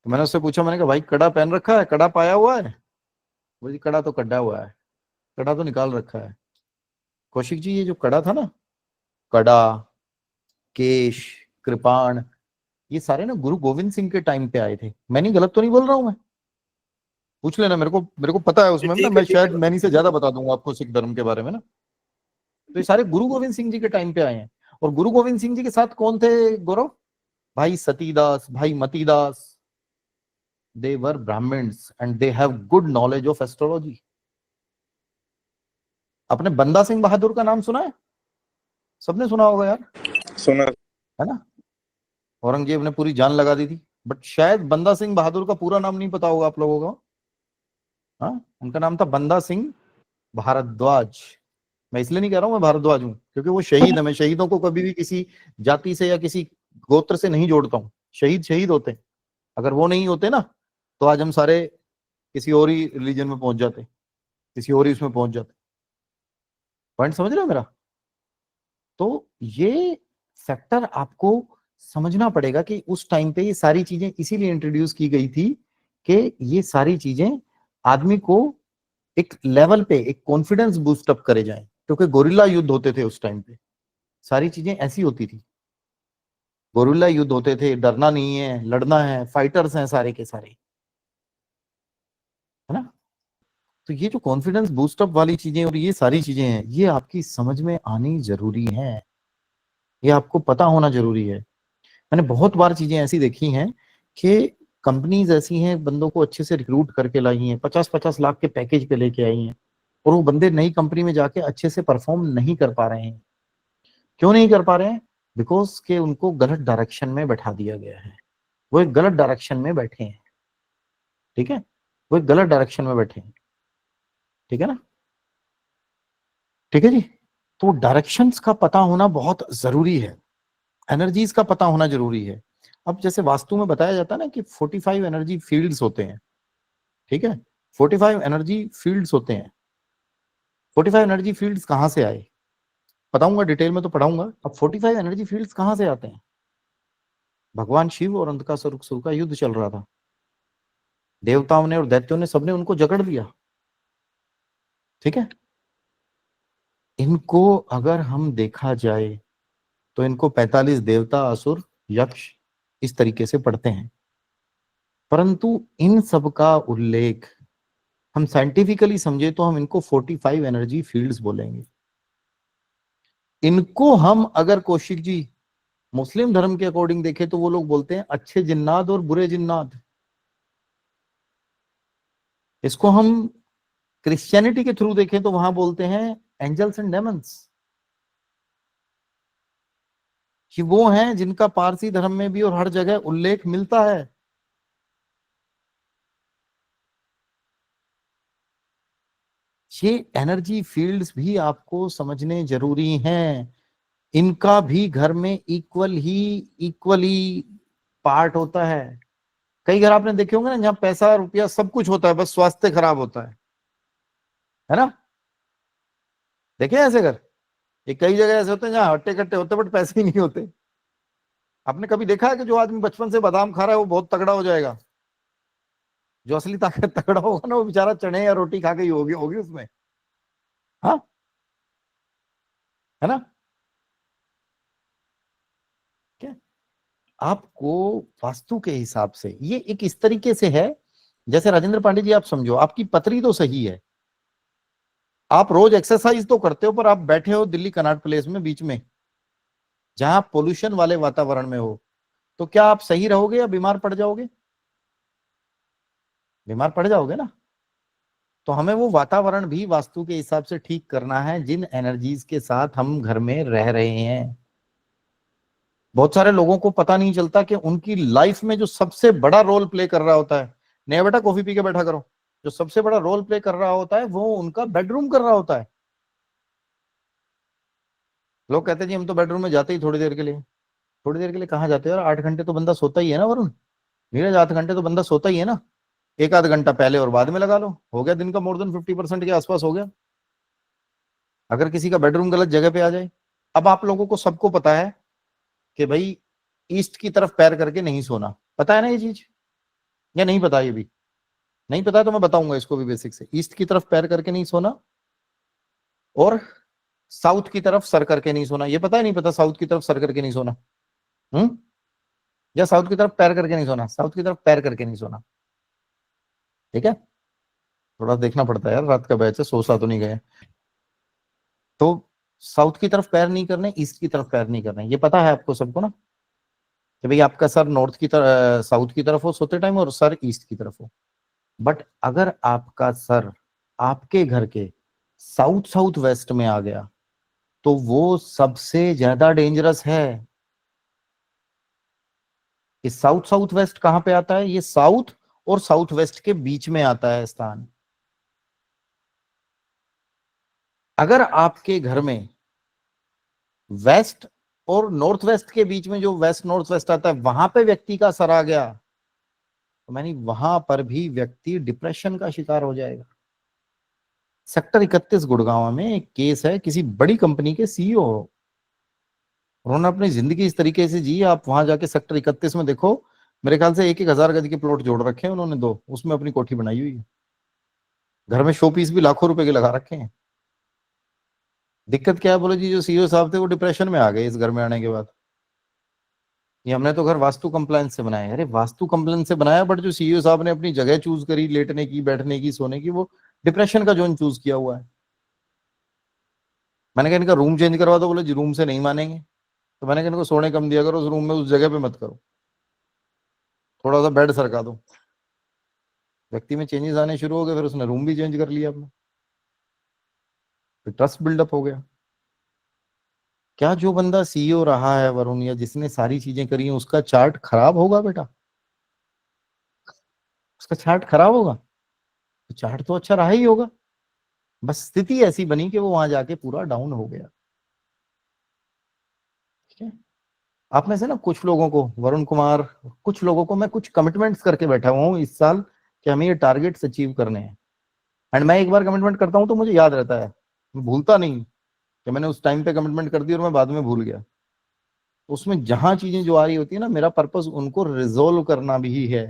तो मैंने उससे पूछा, मैंने कहा भाई कड़ा पहन रखा है, कड़ा पाया हुआ है? बोली कड़ा तो कड्डा हुआ है, कड़ा तो निकाल रखा है। कौशिक जी ये जो कड़ा था ना, कड़ा, केश, कृपाण, ये सारे ना गुरु गोविंद सिंह के टाइम पे आए थे। मैं नहीं, गलत तो नहीं बोल रहा हूं मैं? पूछ लेना, मेरे को पता है उसमें ना, मैं शायद मैंने से ज्यादा बता दूंगा आपको सिख धर्म के बारे में ना। तो ये सारे गुरु गोविंद सिंह जी के टाइम पे आए हैं। और गुरु गोविंद सिंह जी के साथ कौन थे गौरव? Bhai Satidas, Bhai Matidas. They were Brahmins and they have good knowledge of astrology. आपने बंदा सिंह बहादुर का नाम सुना है? सबने सुना होगा यार, सुना है ना? औरंगजेब ने पूरी जान लगा दी थी, बट शायद बंदा सिंह बहादुर का पूरा नाम नहीं पता होगा आप लोगों को। हाँ, उनका नाम था बंदा सिंह भारद्वाज। मैं इसलिए नहीं कह रहा हूं मैं भारद्वाज हूं क्योंकि वो शहीद है। मैं शहीदों को कभी भी किसी जाति से या किसी गोत्र से नहीं जोड़ता हूं। शहीद शहीद होते हैं, अगर वो नहीं होते ना तो आज हम सारे किसी और ही रिलीजन में पहुंच जाते, किसी और ही उसमें पहुंच जाते। पॉइंट समझ रहे हो मेरा? तो ये फैक्टर आपको समझना पड़ेगा कि उस टाइम पे ये सारी चीजें इसीलिए इंट्रोड्यूस की गई थी कि ये सारी चीजें आदमी को एक लेवल पे एक कॉन्फिडेंस बूस्ट अप करे जाएं, क्योंकि गोरिल्ला युद्ध होते थे उस टाइम पे। सारी चीजें ऐसी होती थी, गोरिल्ला युद्ध होते थे, डरना नहीं है, लड़ना है, फाइटर्स हैं सारे के सारे, है ना? तो ये जो कॉन्फिडेंस बूस्ट अप वाली चीजें और ये सारी चीजें हैं, ये आपकी समझ में आनी जरूरी है, ये आपको पता होना जरूरी है। मैंने बहुत बार चीजें ऐसी देखी हैं कि कंपनीज ऐसी हैं, बंदों को अच्छे से रिक्रूट करके लाई हैं, 50-50 लाख के पैकेज पे लेके आई हैं, और वो बंदे नई कंपनी में जाके अच्छे से परफॉर्म नहीं कर पा रहे हैं। क्यों नहीं कर पा रहे हैं? बिकॉज के उनको गलत डायरेक्शन में बैठा दिया गया है। वो एक गलत डायरेक्शन में बैठे हैं, ठीक है? वो एक गलत डायरेक्शन में बैठे हैं, ठीक है ना? ठीक है जी। तो डायरेक्शंस का पता होना बहुत जरूरी है, एनर्जीज का पता होना जरूरी है। अब जैसे वास्तु में बताया जाता है ना कि 45 एनर्जी फील्ड्स होते हैं, ठीक है? 45 एनर्जी फील्ड्स होते हैं। 45 एनर्जी फील्ड्स कहां से आए बताऊंगा, डिटेल में तो पढ़ाऊंगा। अब 45 एनर्जी फील्ड्स कहां से आते हैं? भगवान शिव और अंधकासुर का युद्ध चल रहा था, देवताओं ने और दैत्यों ने सबने उनको जकड़ दिया, ठीक है? इनको अगर हम देखा जाए तो इनको 45 देवता, असुर, यक्ष इस तरीके से पढ़ते हैं, परंतु इन सब का उल्लेख हम साइंटिफिकली समझे तो हम इनको 45 एनर्जी फील्ड्स बोलेंगे। इनको हम अगर कौशिक जी मुस्लिम धर्म के अकॉर्डिंग देखें तो वो लोग बोलते हैं अच्छे जिन्नात और बुरे जिन्नात। इसको हम क्रिश्चियनिटी के थ्रू देखें तो वहां बोलते हैं एंजल्स एंड डेमन्स, कि वो हैं जिनका पारसी धर्म में भी और हर जगह उल्लेख मिलता है। ये एनर्जी फील्ड्स भी आपको समझने जरूरी हैं, इनका भी घर में इक्वली पार्ट होता है। कई घर आपने देखे होंगे ना जहां पैसा रुपया सब कुछ होता है, बस स्वास्थ्य खराब होता है ना? देखे ऐसे घर? ये कई जगह ऐसे होते हैं जहां हट्टे कट्टे होते बट पैसे ही नहीं होते। आपने कभी देखा है कि जो आदमी बचपन से बादाम खा रहा है वो बहुत तगड़ा हो जाएगा? जो असली ताकत तगड़ा होगा ना वो बेचारा चने या रोटी खा के ही होगी उसमें, हाँ, है ना? क्या आपको वास्तु के हिसाब से ये एक इस तरीके से है, जैसे राजेंद्र पांडे जी आप समझो, आपकी पथरी तो सही है, आप रोज एक्सरसाइज तो करते हो, पर आप बैठे हो दिल्ली कनॉट प्लेस में बीच में जहां पोल्यूशन वाले वातावरण में हो, तो क्या आप सही रहोगे या बीमार पड़ जाओगे? बीमार पड़ जाओगे ना। तो हमें वो वातावरण भी वास्तु के हिसाब से ठीक करना है जिन एनर्जीज के साथ हम घर में रह रहे हैं। बहुत सारे लोगों को पता नहीं चलता कि उनकी लाइफ में जो सबसे बड़ा रोल प्ले कर रहा होता है, नहीं बेटा कॉफी पी के बैठा करो, जो सबसे बड़ा रोल प्ले कर रहा होता है वो उनका बेडरूम कर रहा होता है। लोग कहते हैं जी हम तो बेडरूम में जाते ही थोड़ी देर के लिए। थोड़ी देर के लिए कहाँ जाते हो यार? 8 घंटे तो बंदा सोता ही है ना वरुण, नीरज, 8 घंटे तो बंदा सोता ही है ना। एक आध घंटा पहले और बाद में लगा लो, हो गया दिन का मोर देन 50% के आसपास हो गया। अगर किसी का बेडरूम गलत जगह पे आ जाए, अब आप लोगों को सबको पता है कि भाई ईस्ट की तरफ पैर करके नहीं सोना, पता है ना ये चीज? या नहीं पता? ये भी नहीं पता तो मैं बताऊंगा इसको भी बेसिक से। ईस्ट की तरफ पैर करके नहीं सोना और साउथ की तरफ सर करके नहीं सोना। ये पता है नहीं पता? साउथ की तरफ सर करके नहीं सोना। या साउथ की तरफ पैर करके नहीं सोना? साउथ की तरफ पैर करके नहीं सोना। ठीक है, थोड़ा देखना पड़ता है यार, रात का बैच है, सो सा तो नहीं गए। तो साउथ की तरफ पैर नहीं करने, ईस्ट की तरफ पैर नहीं करने, ये पता है आपको सबको ना, कि भाई आपका सर नॉर्थ की तरफ, साउथ की तरफ हो सोते टाइम और सर ईस्ट की तरफ हो। बट अगर आपका सर आपके घर के साउथ साउथ वेस्ट में आ गया तो वो सबसे ज्यादा डेंजरस है। ये साउथ साउथ वेस्ट कहां पे आता है? ये साउथ और साउथ वेस्ट के बीच में आता है स्थान। अगर आपके घर में वेस्ट और नॉर्थ वेस्ट के बीच में जो वेस्ट नॉर्थ वेस्ट आता है वहां पे व्यक्ति का सर आ गया तो मैंने वहां पर भी व्यक्ति डिप्रेशन का शिकार हो जाएगा। सेक्टर 31 गुड़गांव में एक केस है, किसी बड़ी कंपनी के सीईओ, उन्होंने अपनी जिंदगी इस तरीके से जी। आप वहां जाके सेक्टर 31 में देखो, मेरे ख्याल से 1,000 गज के प्लॉट जोड़ रखे हैं उन्होंने, 2 उसमें अपनी कोठी बनाई हुई है। घर में शो पीस भी लाखों रुपए के लगा रखे हैं। दिक्कत क्या है बोलो जी? जो सीईओ साहब थे वो डिप्रेशन में आ गए इस घर में आने के बाद। ये हमने तो घर वास्तु कंप्लायंस से बनाया। अरे वास्तु कंप्लायंस से बनाया, बट जो सीईओ साहब ने अपनी जगह चूज करी लेटने की, बैठने की, सोने की, वो डिप्रेशन का जोन चूज किया हुआ है। मैंने कहा इनका रूम चेंज करवा दो, बोले जी रूम से नहीं मानेंगे। तो मैंने कहा इनको सोने कम दिया करो उस रूम में, उस जगह पे मत करो, थोड़ा सा बेड सरका दो। व्यक्ति में चेंजेस आने शुरू हो गए, फिर उसने रूम भी चेंज कर लिया अपना, फिर ट्रस्ट बिल्डअप हो गया। क्या जो बंदा सीईओ रहा है वरुण, या जिसने सारी चीजें करी हैं, उसका चार्ट खराब होगा बेटा? उसका चार्ट खराब होगा? तो चार्ट तो अच्छा रहा ही होगा, बस स्थिति ऐसी बनी कि वो वहां जाके पूरा डाउन हो गया। ठीक है, आप में से ना कुछ लोगों को, वरुण कुमार, कुछ लोगों को मैं कुछ कमिटमेंट्स करके बैठा हुआ हूँ इस साल कि हमें ये टारगेट्स अचीव करने हैं। एंड मैं एक बार कमिटमेंट करता हूँ तो मुझे याद रहता है, मैं भूलता नहीं कि मैंने उस टाइम पे कमिटमेंट कर दी और मैं बाद में भूल गया। उसमें जहां चीजें जो आ रही होती है ना, मेरा पर्पस उनको रिजोल्व करना भी है।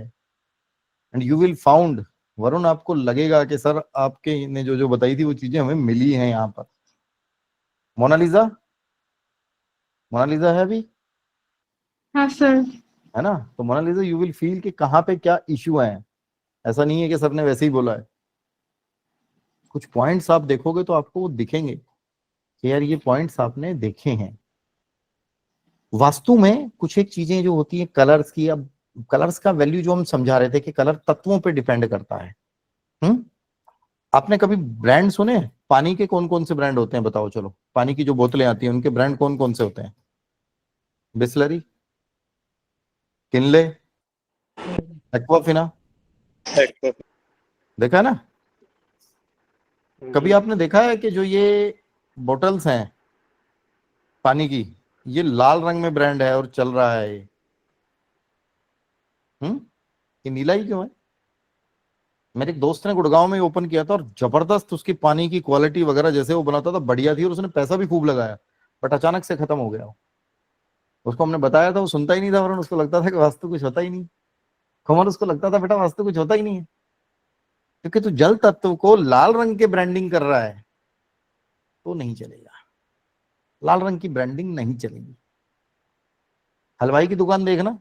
And you will found, Varun आपको लगेगा कि सर आपके ने जो जो बताई थी वो चीजें हमें मिली हैं यहाँ पर। मोनालिसा, मोनालिसा है अभी? हाँ सर। है ना? तो मोनालिसा यू विल फील कि कहाँ पे क्या इश्यू है। ऐसा नहीं है कि सर ने वैसे ही बोला है। कुछ पॉइंट्स आप देखोगे तो आपको वो दिखेंगे कि यार ये पॉइंट्स आपने देखे हैं। वास्तु में कुछ एक चीजें जो होती है कलर्स की, अब कलर्स का वैल्यू जो हम समझा रहे थे कि कलर तत्वों पे डिपेंड करता है। आपने कभी ब्रांड सुने? पानी के कौन कौन से ब्रांड होते हैं बताओ? चलो, पानी की जो बोतलें आती हैं उनके ब्रांड कौन कौन से होते हैं? बिस्लरी, किनले, एक्वाफिना, देखा है ना? कभी आपने देखा है कि जो ये बोतल्स हैं पानी की, ये लाल रंग में ब्रांड है और चल रहा है ये नीला ही क्यों है? मेरे एक दोस्त ने गुड़गांव में ओपन किया था और जबरदस्त उसकी पानी की क्वालिटी वगैरह जैसे वो बनाता था बढ़िया थी, और उसने पैसा भी खूब लगाया, बट अचानक से खत्म हो गया। उसको हमने बताया था, वो सुनता ही नहीं था, वरन उसको लगता था कि वास्तु कुछ होता ही नहीं। कमर उसको लगता था बेटा वास्तु कुछ होता ही नहीं है, क्योंकि तू जल तत्व को लाल रंग के ब्रांडिंग कर रहा है तो नहीं चलेगा। लाल रंग की ब्रांडिंग नहीं चलेगी। हलवाई की दुकान देखना,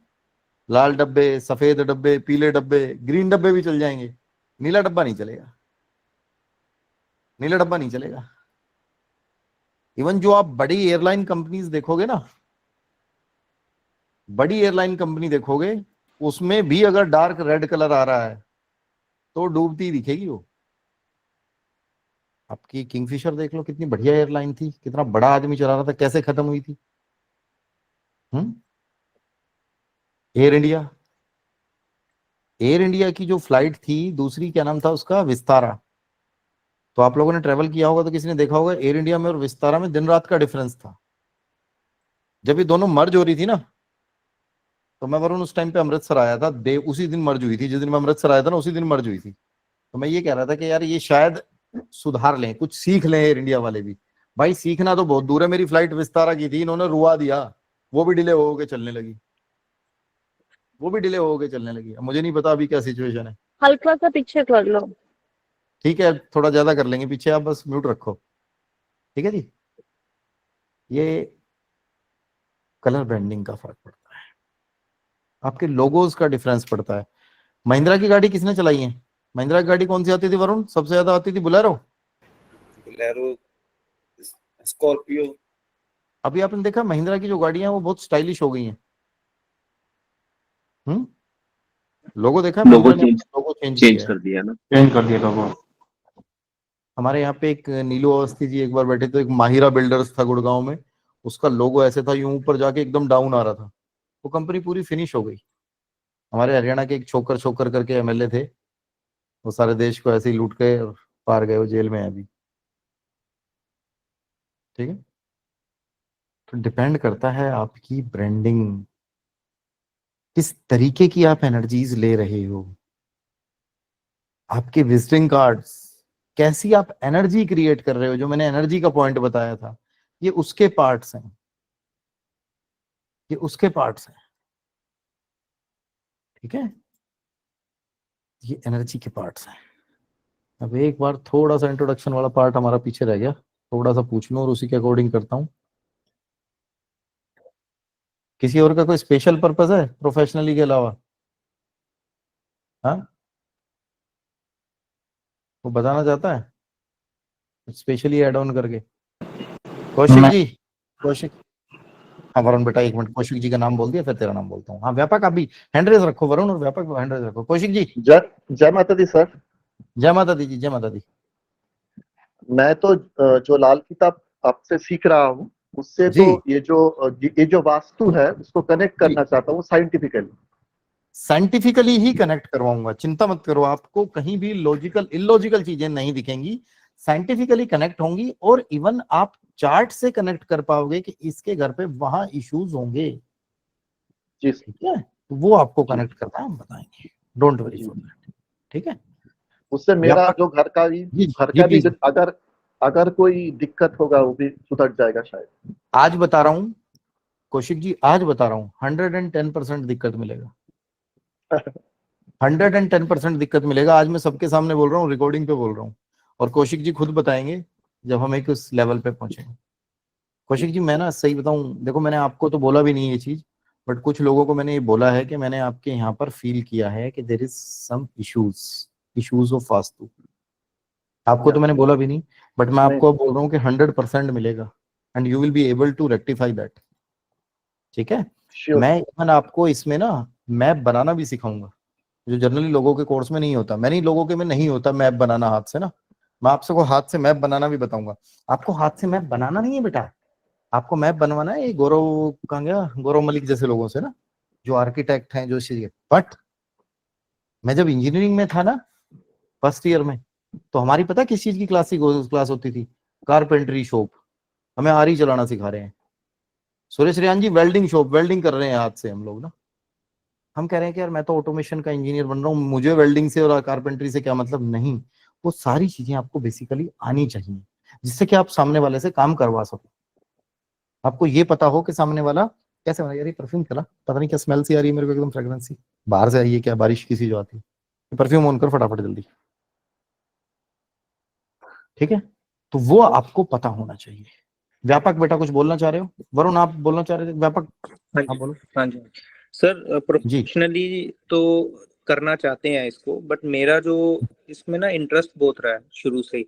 लाल डब्बे, सफेद डब्बे, पीले डब्बे, ग्रीन डब्बे भी चल जाएंगे, नीला डब्बा नहीं चलेगा। नीला डब्बा नहीं चलेगा। इवन जो आप बड़ी एयरलाइन कंपनीज देखोगे ना, बड़ी एयरलाइन कंपनी देखोगे, उसमें भी अगर डार्क रेड कलर आ रहा है तो डूबती दिखेगी वो। आपकी किंगफिशर देख लो, कितनी बढ़िया एयरलाइन थी, कितना बड़ा आदमी चला रहा था, कैसे खत्म हुई थी। एयर इंडिया, एयर इंडिया की जो फ्लाइट थी दूसरी, क्या नाम था उसका, विस्तारा। तो आप लोगों ने ट्रेवल किया होगा तो किसी ने देखा होगा एयर इंडिया में और विस्तारा में दिन रात का डिफरेंस था। जब ये दोनों मर्ज हो रही थी ना, तो मैं वरुण उस टाइम पे अमृतसर आया था, उसी दिन मर्ज हुई थी, जिस दिन मैं अमृतसर आया था ना उसी दिन मर्ज हुई थी। तो मैं ये कह रहा था कि यार ये शायद सुधार लें, कुछ सीख लें एयर इंडिया वाले भी। भाई सीखना तो बहुत दूर है, मेरी फ्लाइट विस्तारा की थी, इन्होंने रुआ दिया, वो भी डिले हो के चलने लगी। वो भी डिले हो गए चलने लगी। अब मुझे नहीं पता अभी क्या सिचुएशन है। हल्का सा पीछे कर लो। ठीक है, थोड़ा ज्यादा कर लेंगे पीछे, आप बस म्यूट रखो। ठीक है जी। ये कलर ब्रांडिंग का फर्क पड़ता है, आपके लोगोज का डिफरेंस पड़ता है। महिंद्रा की गाड़ी किसने चलाई है? महिंद्रा की गाड़ी कौन सी आती थी वरुण? सबसे ज्यादा आती थी बोलेरो, स्कॉर्पियो। अभी आपने देखा महिंद्रा की जो गाड़ियां हैं वो बहुत स्टाइलिश हो गई हैं। लोगो देखा है? लोगो महिंद्रा ने चेंज लोगो चेंज चेंज किया है। कर दिया ना। चेंज कर दिया लोगो। हमारे यहाँ पे एक नीलू अवस्थी जी एक बार बैठे थे, एक माहिरा बिल्डर्स था गुड़गांव में, उसका लोगो ऐसे था यूं ऊपर जाके एकदम डाउन आ रहा था। वो कंपनी पूरी फिनिश हो गई। हमारे हरियाणा के एक छोकर छोकर करके एमएलए थे, वो सारे देश को ऐसे ही लूट के पार गए, वो जेल में है अभी। ठीक है, तो डिपेंड करता है आपकी ब्रांडिंग, किस तरीके की आप एनर्जीज ले रहे हो, आपके विजिटिंग कार्ड्स, कैसी आप एनर्जी क्रिएट कर रहे हो। जो मैंने एनर्जी का पॉइंट बताया था, ये उसके पार्ट्स हैं, ये उसके पार्ट्स हैं। ठीक है, ये एनर्जी के पार्ट्स हैं। अब एक बार थोड़ा सा इंट्रोडक्शन वाला पार्ट हमारा पीछे रह गया, थोड़ा सा पूछ लो और उसी के अकॉर्डिंग करता हूं। किसी और का कोई स्पेशल पर्पस है प्रोफेशनली के अलावा? हाँ, वो बताना चाहता है स्पेशली एड ऑन करके? कौशिक जी, कौशिक, हाँ वरुण बेटा एक मिनट, कौशिक जी का नाम बोल दिया फिर तेरा नाम बोलता हूँ। हाँ व्यापक, आप भी हैंड रेज रखो वरुण, और व्यापक हैंड रेज रखो। कौशिक जी। जय माता दी सर। जय माता दी जी, जय माता दी। मैं तो जो लाल किताब आपसे सीख रहा हूँ उससे जी। तो ये जो वास्तु है उसको कनेक्ट करना चाहता हूँ साइंटिफिकली। साइंटिफिकली ही कनेक्ट करवाऊंगा, चिंता मत करो, आपको कहीं भी लॉजिकल इलॉजिकल चीजें नहीं दिखेंगी, साइंटिफिकली कनेक्ट होंगी। और इवन आप चार्ट से कनेक्ट कर पाओगे कि इसके घर पे वहां इश्यूज होंगे। जी ठीक है, तो वो आपको कनेक्ट करना है, हम बताएंगे, डोंट वरी फॉर दैट। ठीक है, उससे मेरा जो घर का भी अगर कोई दिक्कत होगा वो भी सुधर जाएगा शायद। आज बता रहा हूं कौशिक जी, आज बता रहा हूं 110% दिक्कत मिलेगा। 110% दिक्कत मिलेगा। आज मैं सबके सामने बोल रहा हूँ, रिकॉर्डिंग पे बोल रहा हूँ, और कौशिक जी खुद बताएंगे जब हम एक उस लेवल पे पहुंचेंगे। कौशिक जी मैं ना सही बताऊं, देखो मैंने आपको तो बोला भी नहीं ये चीज, बट कुछ लोगों को मैंने ये बोला है कि मैंने आपके यहाँ पर फील किया है कि there is some issues of vastu. आपको तो मैंने बोला भी नहीं, बट मैं आपको अब बोल रहा हूँ कि 100% मिलेगा and you will be able to rectify that. ठीक है, मैं इवन आपको इसमें ना मैप बनाना भी सिखाऊंगा, जो जनरली लोगों के कोर्स में नहीं होता। मैं नहीं, लोगों के में नहीं होता मैप बनाना हाथ से ना, मैं आपसे को हाथ से मैप बनाना भी बताऊंगा। आपको हाथ से मैप बनाना नहीं है बेटा, आपको मैप बनवाना है ये गौरव, कहाँ गया, गौरव मलिक जैसे लोगों से ना, जो आर्किटेक्ट हैं, जो चीज। बट मैं जब इंजीनियरिंग में था ना फर्स्ट ईयर में, तो हमारी पता किस चीज की क्लास होती थी? कारपेंटरी शॉप, हमें आरी चलाना सिखा रहे हैं। Suresh Riyan ji welding shop, welding कर रहे हैं हाथ से हम लोग ना। हम कह रहे हैं कि यार मैं तो ऑटोमेशन का इंजीनियर बन रहा हूँ, मुझे वेल्डिंग से और कारपेंटरी से क्या मतलब? नहीं, वो सारी चीजें आपको बेसिकली आनी चाहिए, जिससे कि आप सामने वाले से काम करवा सको। आपको ये पता हो कि सामने वाला कैसे बना। यार ये परफ्यूम चला, पता नहीं क्या स्मेल सी आ रही है मेरे को, एकदम फ्रेग्रेंस सी बाहर से आई है क्या, बारिश की सी जो आती है। परफ्यूम ऑन कर फटाफट जल्दी। ठीक है, तो वो आपको पता होना चाहिए। व्यापक बेटा कुछ बोलना चाह रहे हो? वरुण आप बोलना चाह रहे थे? व्यापक हाँ बोलो। हाँ जी सर, प्रोफेशनली तो करना चाहते हैं इसको, बट मेरा जो इसमें ना इंटरेस्ट बहुत रहा है शुरू से ही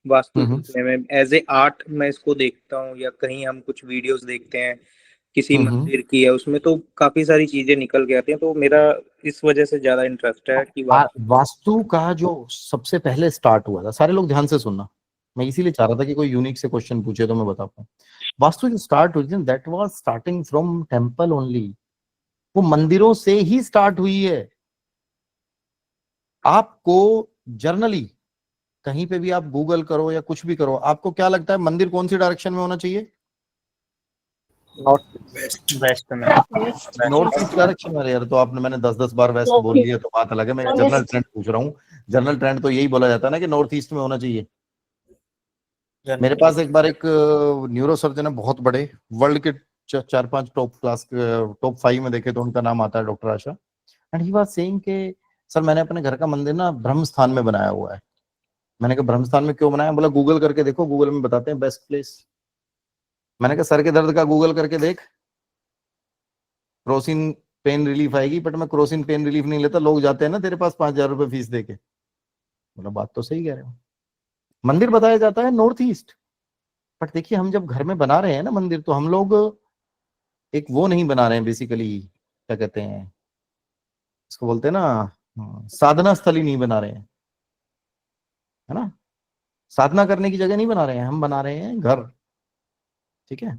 वास्तु सीखने में। एज ए आर्ट मैं इसको देखता हूँ, या कहीं हम कुछ वीडियोस देखते हैं किसी मंदिर की है, उसमें तो काफी सारी चीजें निकल के आती हैं, तो मेरा इस वजह से ज्यादा इंटरेस्ट है कि वास्तु का जो सबसे पहले स्टार्ट हुआ था, सारे लोग ध्यान से सुनना, मैं इसीलिए चाह रहा था कि कोई यूनिक से क्वेश्चन पूछे तो मैं बता पाऊँ। वास्तु जो स्टार्ट हुई थी, that was starting from temple only, वो मंदिरों से ही स्टार्ट हुई है। आपको जर्नली कहीं पे भी आप गूगल करो या कुछ भी करो, आपको क्या लगता है मंदिर कौन सी डायरेक्शन में होना चाहिए? वेस्ट में। नॉर्थ ईस्ट डायरेक्शन में। यार तो आपने, मैंने 10-10 बार वेस्ट बोल लिया तो बात अलग है, मैं जनरल ट्रेंड पूछ रहा हूँ। जनरल ट्रेंड तो यही बोला जाता है ना कि नॉर्थ ईस्ट में होना चाहिए। मेरे पास एक बार एक न्यूरो सर्जन है बहुत बड़े, वर्ल्ड के 4-5 टॉप 5 में देखे तो उनका नाम आता है doctor Asha. And he was saying कि सर मैंने अपने घर का मंदिर ना ब्रह्म स्थान में बनाया हुआ है। मैंने कहा ब्रह्म स्थान में क्यों बनाया? बोला गूगल करके देखो, गूगल में बताते हैं बेस्ट प्लेस। मैंने कहा सर के दर्द का गूगल करके देख, क्रोसिन पेन रिलीफ आएगी, बट मैं क्रोसिन पेन रिलीफ नहीं लेता, लोग जाते हैं ना तेरे पास 5,000 रुपए फीस देके। बोला बात तो सही कह रहे हो। मंदिर बताया जाता है नॉर्थ ईस्ट, बट देखिए हम जब घर में बना रहे हैं ना मंदिर, तो हम लोग एक वो नहीं बना रहे हैं बेसिकली, क्या कहते हैं इसको, बोलते हैं ना साधना स्थली नहीं बना रहे हैं, है ना, साधना करने की जगह नहीं बना रहे हैं, हम बना रहे हैं घर। ठीक है,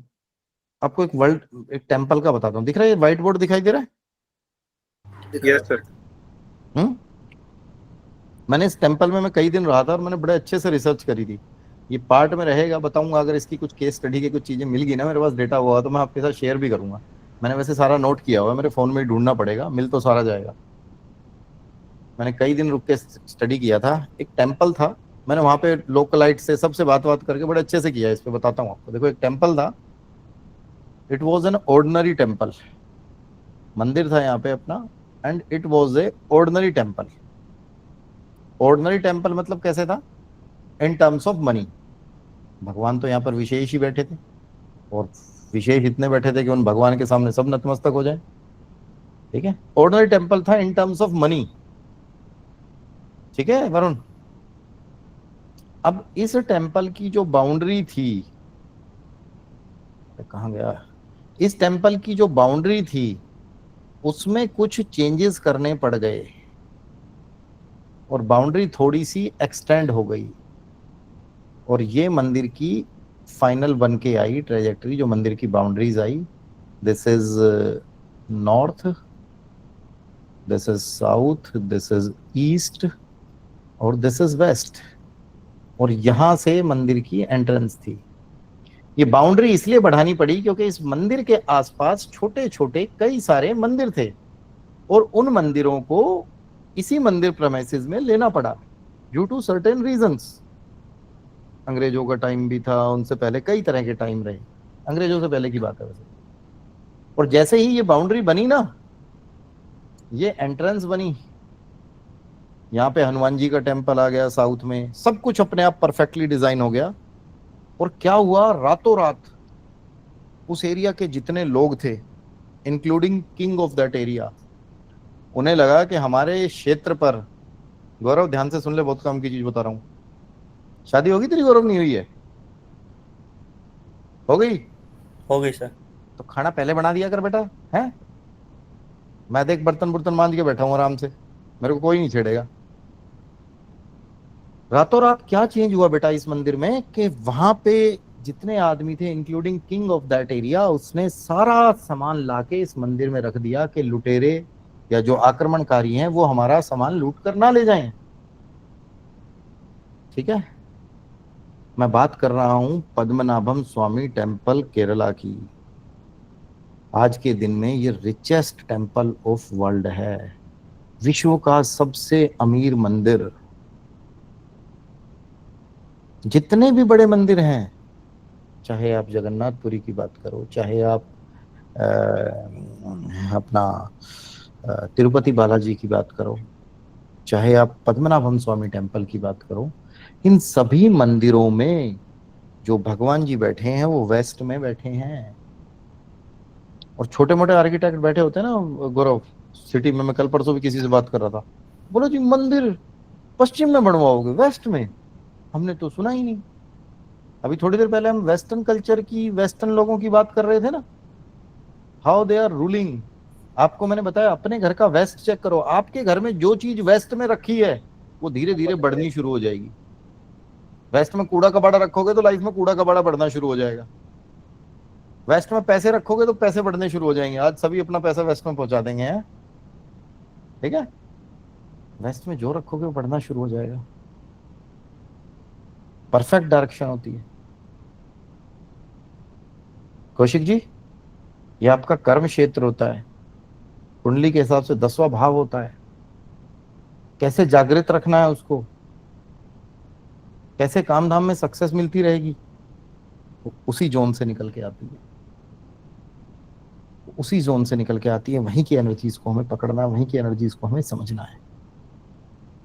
आपको एक टेम्पल का बताता हूँ। दिख रहा है व्हाइट बोर्ड दिखाई दे रहा है? Yes sir. मैंने इस टेम्पल में मैं कई दिन रहा था और मैंने बड़े अच्छे से रिसर्च करी थी। ये पार्ट में रहेगा, बताऊंगा, अगर इसकी कुछ केस स्टडी की कुछ चीजें मिल गई ना, मेरे पास डेटा हुआ तो मैं आपके साथ शेयर भी करूंगा। मैंने वैसे सारा नोट किया हुआ है, मेरे फोन में ही ढूंढना पड़ेगा, मिल तो सारा जाएगा। मैंने कई दिन रुक के स्टडी किया था। एक टेम्पल था, मैंने वहां पे लोकलाइट से सबसे बात करके बड़े अच्छे से किया। इस पे बताता हूँ आपको। देखो एक टेम्पल था, it was an ordinary temple, मंदिर था यहाँ पे अपना, and it was a ordinary temple. Ordinary temple मतलब कैसे था? In terms of money. भगवान तो यहाँ पर विशेष ही बैठे थे, और विशेष इतने बैठे थे कि उन भगवान के सामने सब नतमस्तक हो जाए। ठीक है, ऑर्डिनरी टेम्पल था इन टर्म्स ऑफ मनी। ठीक है वरुण, अब इस टेम्पल की जो बाउंड्री थी, कहाँ गया, इस टेम्पल की जो बाउंड्री थी उसमें कुछ चेंजेस करने पड़ गए और बाउंड्री थोड़ी सी एक्सटेंड हो गई, और ये मंदिर की फाइनल बन के आई ट्रेजेक्टरी, जो मंदिर की boundaries I. This is north, this is south, this is east और दिस इज वेस्ट, और यहां से मंदिर की एंट्रेंस थी। ये बाउंड्री इसलिए बढ़ानी पड़ी क्योंकि इस मंदिर के आसपास छोटे छोटे कई सारे मंदिर थे, और उन मंदिरों को इसी मंदिर प्रेमाइसेस में लेना पड़ा ड्यू टू सर्टेन रीजंस। अंग्रेजों का टाइम भी था, उनसे पहले कई तरह के टाइम रहे, अंग्रेजों से पहले की बात है वैसे। और जैसे ही ये बाउंड्री बनी ना, ये एंट्रेंस बनी, यहाँ पे हनुमान जी का टेम्पल आ गया साउथ में, सब कुछ अपने आप परफेक्टली डिजाइन हो गया। और क्या हुआ, रातों रात उस एरिया के जितने लोग थे, including king of that area, उन्हें लगा कि हमारे क्षेत्र पर, गौरव ध्यान से सुन ले, बहुत काम की चीज बता रहा हूं। शादी होगी तेरी गौरव? नहीं हुई है? हो गई? हो गई सर। तो खाना पहले बना दिया कर बेटा, है? मैं देख बर्तन बुर्तन मांज के बैठा हूं आराम से, मेरे को कोई नहीं छेड़ेगा। रातों रात क्या चेंज हुआ बेटा इस मंदिर में कि वहां पे जितने आदमी थे, including king of that area, उसने सारा सामान लाके इस मंदिर में रख दिया कि लुटेरे या जो आक्रमणकारी हैं वो हमारा सामान लूट कर ना ले जाएं। ठीक है, मैं बात कर रहा हूं पद्मनाभम स्वामी टेम्पल केरला की। आज के दिन में ये रिचेस्ट टेम्पल ऑफ वर्ल्ड है, विश्व का सबसे अमीर मंदिर। जितने भी बड़े मंदिर हैं, चाहे आप जगन्नाथपुरी की बात करो, चाहे आप अपना तिरुपति बालाजी की बात करो, चाहे आप पद्मनाभम स्वामी टेम्पल की बात करो, इन सभी मंदिरों में जो भगवान जी बैठे हैं वो वेस्ट में बैठे हैं। और छोटे मोटे आर्किटेक्ट बैठे होते हैं ना गौरव, सिटी में। मैं कल परसों भी किसी से बात कर रहा था, बोलो जी मंदिर पश्चिम में बनवाओगे, वेस्ट में? हमने तो सुना ही नहीं। अभी थोड़ी देर पहले हम वेस्टर्न कल्चर की, वेस्टर्न लोगों की बात कर रहे थे ना, हाउ दे आर रूलिंग। आपको मैंने बताया अपने घर का वेस्ट चेक करो, आपके घर में जो चीज वेस्ट में रखी है वो धीरे धीरे बढ़नी शुरू हो जाएगी। वेस्ट में कूड़ा कबाड़ा रखोगे तो लाइफ में कूड़ा कबाड़ा बढ़ना शुरू हो जाएगा। वेस्ट में पैसे रखोगे तो पैसे बढ़ने शुरू हो जाएंगे। आज सभी अपना पैसा वेस्ट में पहुंचा देंगे, हैं? ठीक है, वेस्ट में जो रखोगे वो बढ़ना शुरू हो जाएगा। परफेक्ट डायरेक्शन होती है। कौशिक जी, ये आपका कर्म क्षेत्र होता है, कुंडली के हिसाब से 10वां भाव होता है। कैसे जागृत रखना है उसको, कैसे काम धाम में सक्सेस मिलती रहेगी, वो उसी जोन से निकल के आती है। उसी जोन से निकल के आती है, वहीं की एनर्जीज को हमें पकड़ना, वहीं की एनर्जीज को हमें समझना है।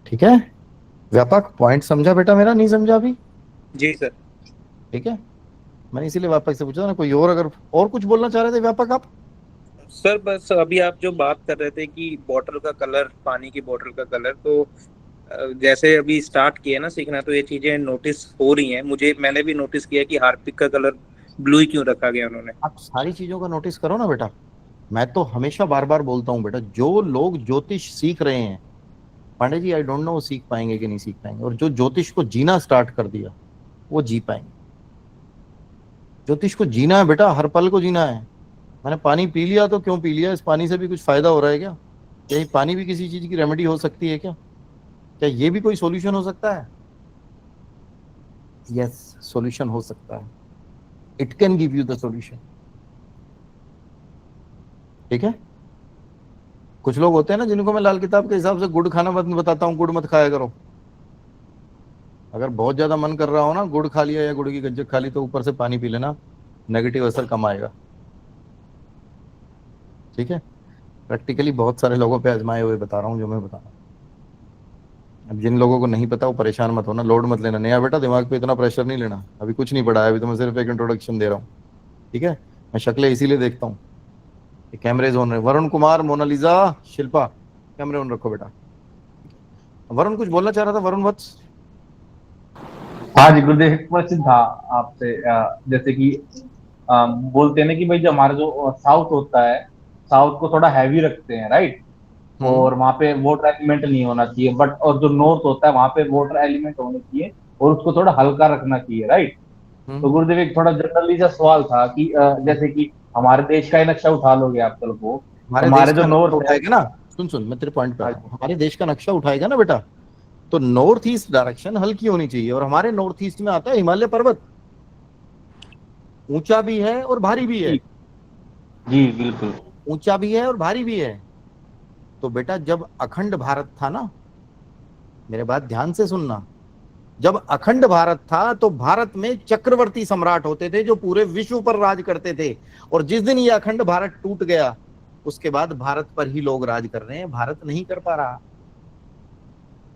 ठीक है, व्यापक पॉइंट समझा बेटा मेरा? नहीं समझा अभी? जी सर। ठीक है, मैंने इसीलिए व्यापक से पूछा ना। कोई और अगर और कुछ बोलना चाह रहे थे व्यापक आप? सर बस अभी आप जो बात कर रहे थे कि बॉटल का कलर, पानी की बॉटल का कलर, तो जैसे अभी स्टार्ट किया ना सीखना, तो ये चीजें नोटिस हो रही हैं मुझे। मैंने भी नोटिस किया कि हार्पिक का कलर ब्लू ही क्यों रखा गया उन्होंने। आप सारी चीजों का नोटिस करो ना बेटा। मैं तो हमेशा बार बार बोलता हूँ बेटा, जो लोग ज्योतिष सीख रहे हैं Pandey ji, I don't know वो सीख पाएंगे कि नहीं सीख पाएंगे, और जो ज्योतिष को जीना स्टार्ट कर दिया वो जी पाएंगे। ज्योतिष को जीना है बेटा, हर पल को जीना है। मैंने पानी पी लिया तो क्यों पी लिया, इस पानी से भी कुछ फायदा हो रहा है क्या? यही पानी भी किसी चीज की रेमेडी हो सकती है क्या? क्या ये भी कोई सॉल्यूशन हो सकता है? यस, सॉल्यूशन हो सकता है। It can give you the solution. ठीक है, कुछ लोग होते हैं ना जिनको मैं लाल किताब के हिसाब से गुड़ खाना मत बताता हूँ, गुड़ मत खाया करो। अगर बहुत ज्यादा मन कर रहा हो ना, गुड़ खा लिया या गुड़ की गज्जक खा ली, तो ऊपर से पानी पी लेना, नेगेटिव असर कम आएगा। ठीक है, प्रैक्टिकली बहुत सारे लोगों पे आजमाए हुए बता रहा हूँ जो मैं बता रहा हूँ। अब जिन लोगों को नहीं पता वो परेशान मत होना, लोड मत लेना। नया बेटा, दिमाग पे इतना प्रेशर नहीं लेना, अभी कुछ नहीं पढ़ा है, अभी तो मैं सिर्फ एक इंट्रोडक्शन दे रहा हूँ। ठीक है, मैं शक्लें इसीलिए देखता हूँ। कैमरे ऑन है। वरुण कुमार, मोनालिजा, शिल्पा, कैमरे ऑन रखो बेटा। वरुण कुछ बोलना चाह रहा था, वरुण वत्स? हाँ जी गुरुदेव, एक क्वेश्चन था आपसे। जैसे कि बोलते हैं ना कि भाई जो हमारा जो साउथ होता है, साउथ को थोड़ा हैवी रखते हैं, राइट? और वहाँ पे वाटर एलिमेंट नहीं होना चाहिए, बट और जो नॉर्थ होता है वहाँ पे वाटर एलिमेंट होने चाहिए और उसको थोड़ा हल्का रखना चाहिए, राइट? तो गुरुदेव एक थोड़ा जनरली सा सवाल था कि जैसे कि हमारे देश का ही नक्शा उठा लोगे आप कल को, हमारे हमारे देश जो का नक्शा नॉर्थ है। उठाएगा ना, सुन मैं तेरे पॉइंट पे आता हूँ। हमारे देश का नक्शा उठाएगा ना बेटा, तो नॉर्थ ईस्ट डायरेक्शन हल्की होनी चाहिए। और हमारे नॉर्थ ईस्ट में आता है हिमालय पर्वत, ऊंचा भी है और भारी भी है। जी बिल्कुल। ऊंचा भी है और भारी भी है। तो बेटा जब अखंड भारत था ना, मेरे बात ध्यान से सुनना, जब अखंड भारत था तो भारत में चक्रवर्ती सम्राट होते थे जो पूरे विश्व पर राज करते थे। और जिस दिन ये अखंड भारत टूट गया, उसके बाद भारत पर ही लोग राज कर रहे हैं, भारत नहीं कर पा रहा।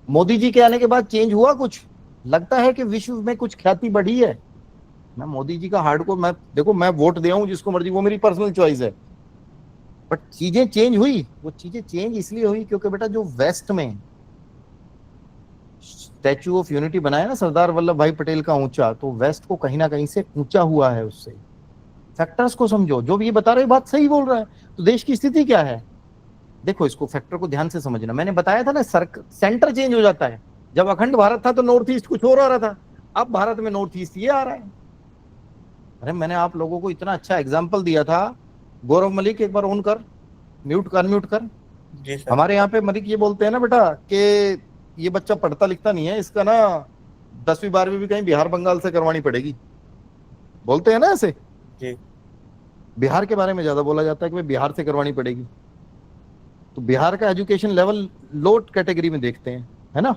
मोदी जी के आने के बाद चेंज हुआ कुछ? लगता है कि विश्व में कुछ ख्याति बढ़ी है? मैं मोदी जी का हार्डकोर, मैं देखो मैं वोट दे हूं जिसको मर्जी, वो मेरी पर्सनल चॉइस है, बट चीजें चेंज हुई। वो चीजें चेंज इसलिए हुई क्योंकि बेटा जो वेस्ट में स्टैच्यू ऑफ यूनिटी बनाया ना सरदार वल्लभ भाई पटेल का ऊंचा, तो वेस्ट को कहीं ना कहीं से ऊंचा हुआ है उससे। फैक्टर्स को समझो, जो भी ये बता रहे बात सही बोल रहा है। तो देश की स्थिति क्या है, देखो इसको फैक्टर को ध्यान से समझना। मैंने बताया था ना, सेंटर चेंज हो जाता है। जब अखंड भारत था तो नॉर्थ ईस्ट कुछ और आ रहा था, अब भारत में नॉर्थ ईस्ट ये आ रहा है। अरे मैंने आप लोगों को इतना अच्छा एग्जाम्पल दिया था। गौरव मलिक एक बार ऑन कर, म्यूट कर, म्यूट कर। जी सर। हमारे यहाँ पे मलिक ये बोलते हैं ना बेटा कि ये बच्चा पढ़ता लिखता नहीं है, इसका ना 10वीं 12वीं भी कहीं बिहार बंगाल से करवानी पड़ेगी, बोलते हैं ना ऐसे। जी। बिहार के बारे में ज्यादा बोला जाता है कि भाई बिहार से करवानी पड़ेगी। तो बिहार का एजुकेशन लेवल लो कैटेगरी में देखते हैं, है ना।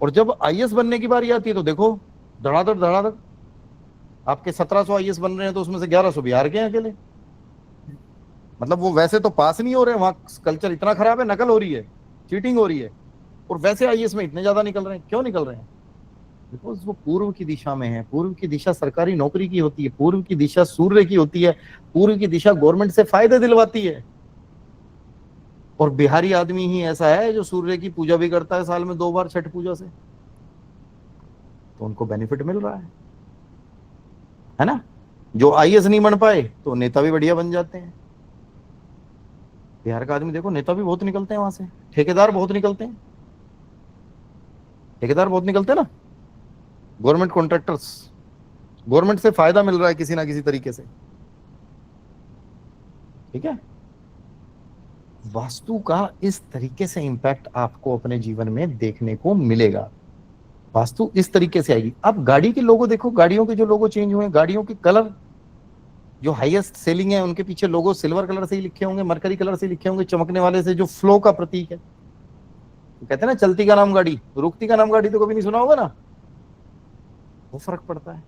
और जब आईएएस बनने की बारी आती है तो देखो धड़ाधड़ धड़ाधड़, आपके 1700 आईएएस बन रहे हैं तो उसमें से 1100 बिहार के हैं अकेले। मतलब वो वैसे तो पास नहीं हो रहे, वहां कल्चर इतना खराब है, नकल हो रही है, चीटिंग हो रही है, और वैसे आईएएस में इतने ज्यादा निकल रहे हैं। क्यों निकल रहे हैं? बिकॉज वो पूर्व की दिशा में है। पूर्व की दिशा सरकारी नौकरी की होती है, पूर्व की दिशा सूर्य की होती है, पूर्व की दिशा गवर्नमेंट से फायदे दिलवाती है। और बिहारी आदमी ही ऐसा है जो सूर्य की पूजा भी करता है साल में 2 बार छठ पूजा से, तो उनको बेनिफिट मिल रहा है ना। जो आईएएस नहीं बन पाए तो नेता भी बढ़िया बन जाते हैं। बिहार का आदमी देखो, नेता भी बहुत निकलते हैं वहां से, ठेकेदार बहुत निकलते हैं, ठेकेदार बहुत निकलते हैं ना, गवर्नमेंट कॉन्ट्रैक्टर्स। गवर्नमेंट से फायदा मिल रहा है किसी ना किसी तरीके से। ठीक है, वास्तु का इस तरीके से इंपैक्ट आपको अपने जीवन में देखने को मिलेगा। वास्तु इस तरीके से आएगी। अब गाड़ी के लोगो देखो, गाड़ियों के जो लोगो चेंज हुए, गाड़ियों के कलर जो हाईएस्ट सेलिंग है उनके पीछे लोगो सिल्वर कलर से ही लिखे होंगे, मरकरी कलर से लिखे होंगे, चमकने वाले से, जो फ्लो का प्रतीक है। तो कहते हैं ना चलती का नाम गाड़ी, रुकती का नाम गाड़ी तो कभी नहीं सुना होगा ना। वो फर्क पड़ता है।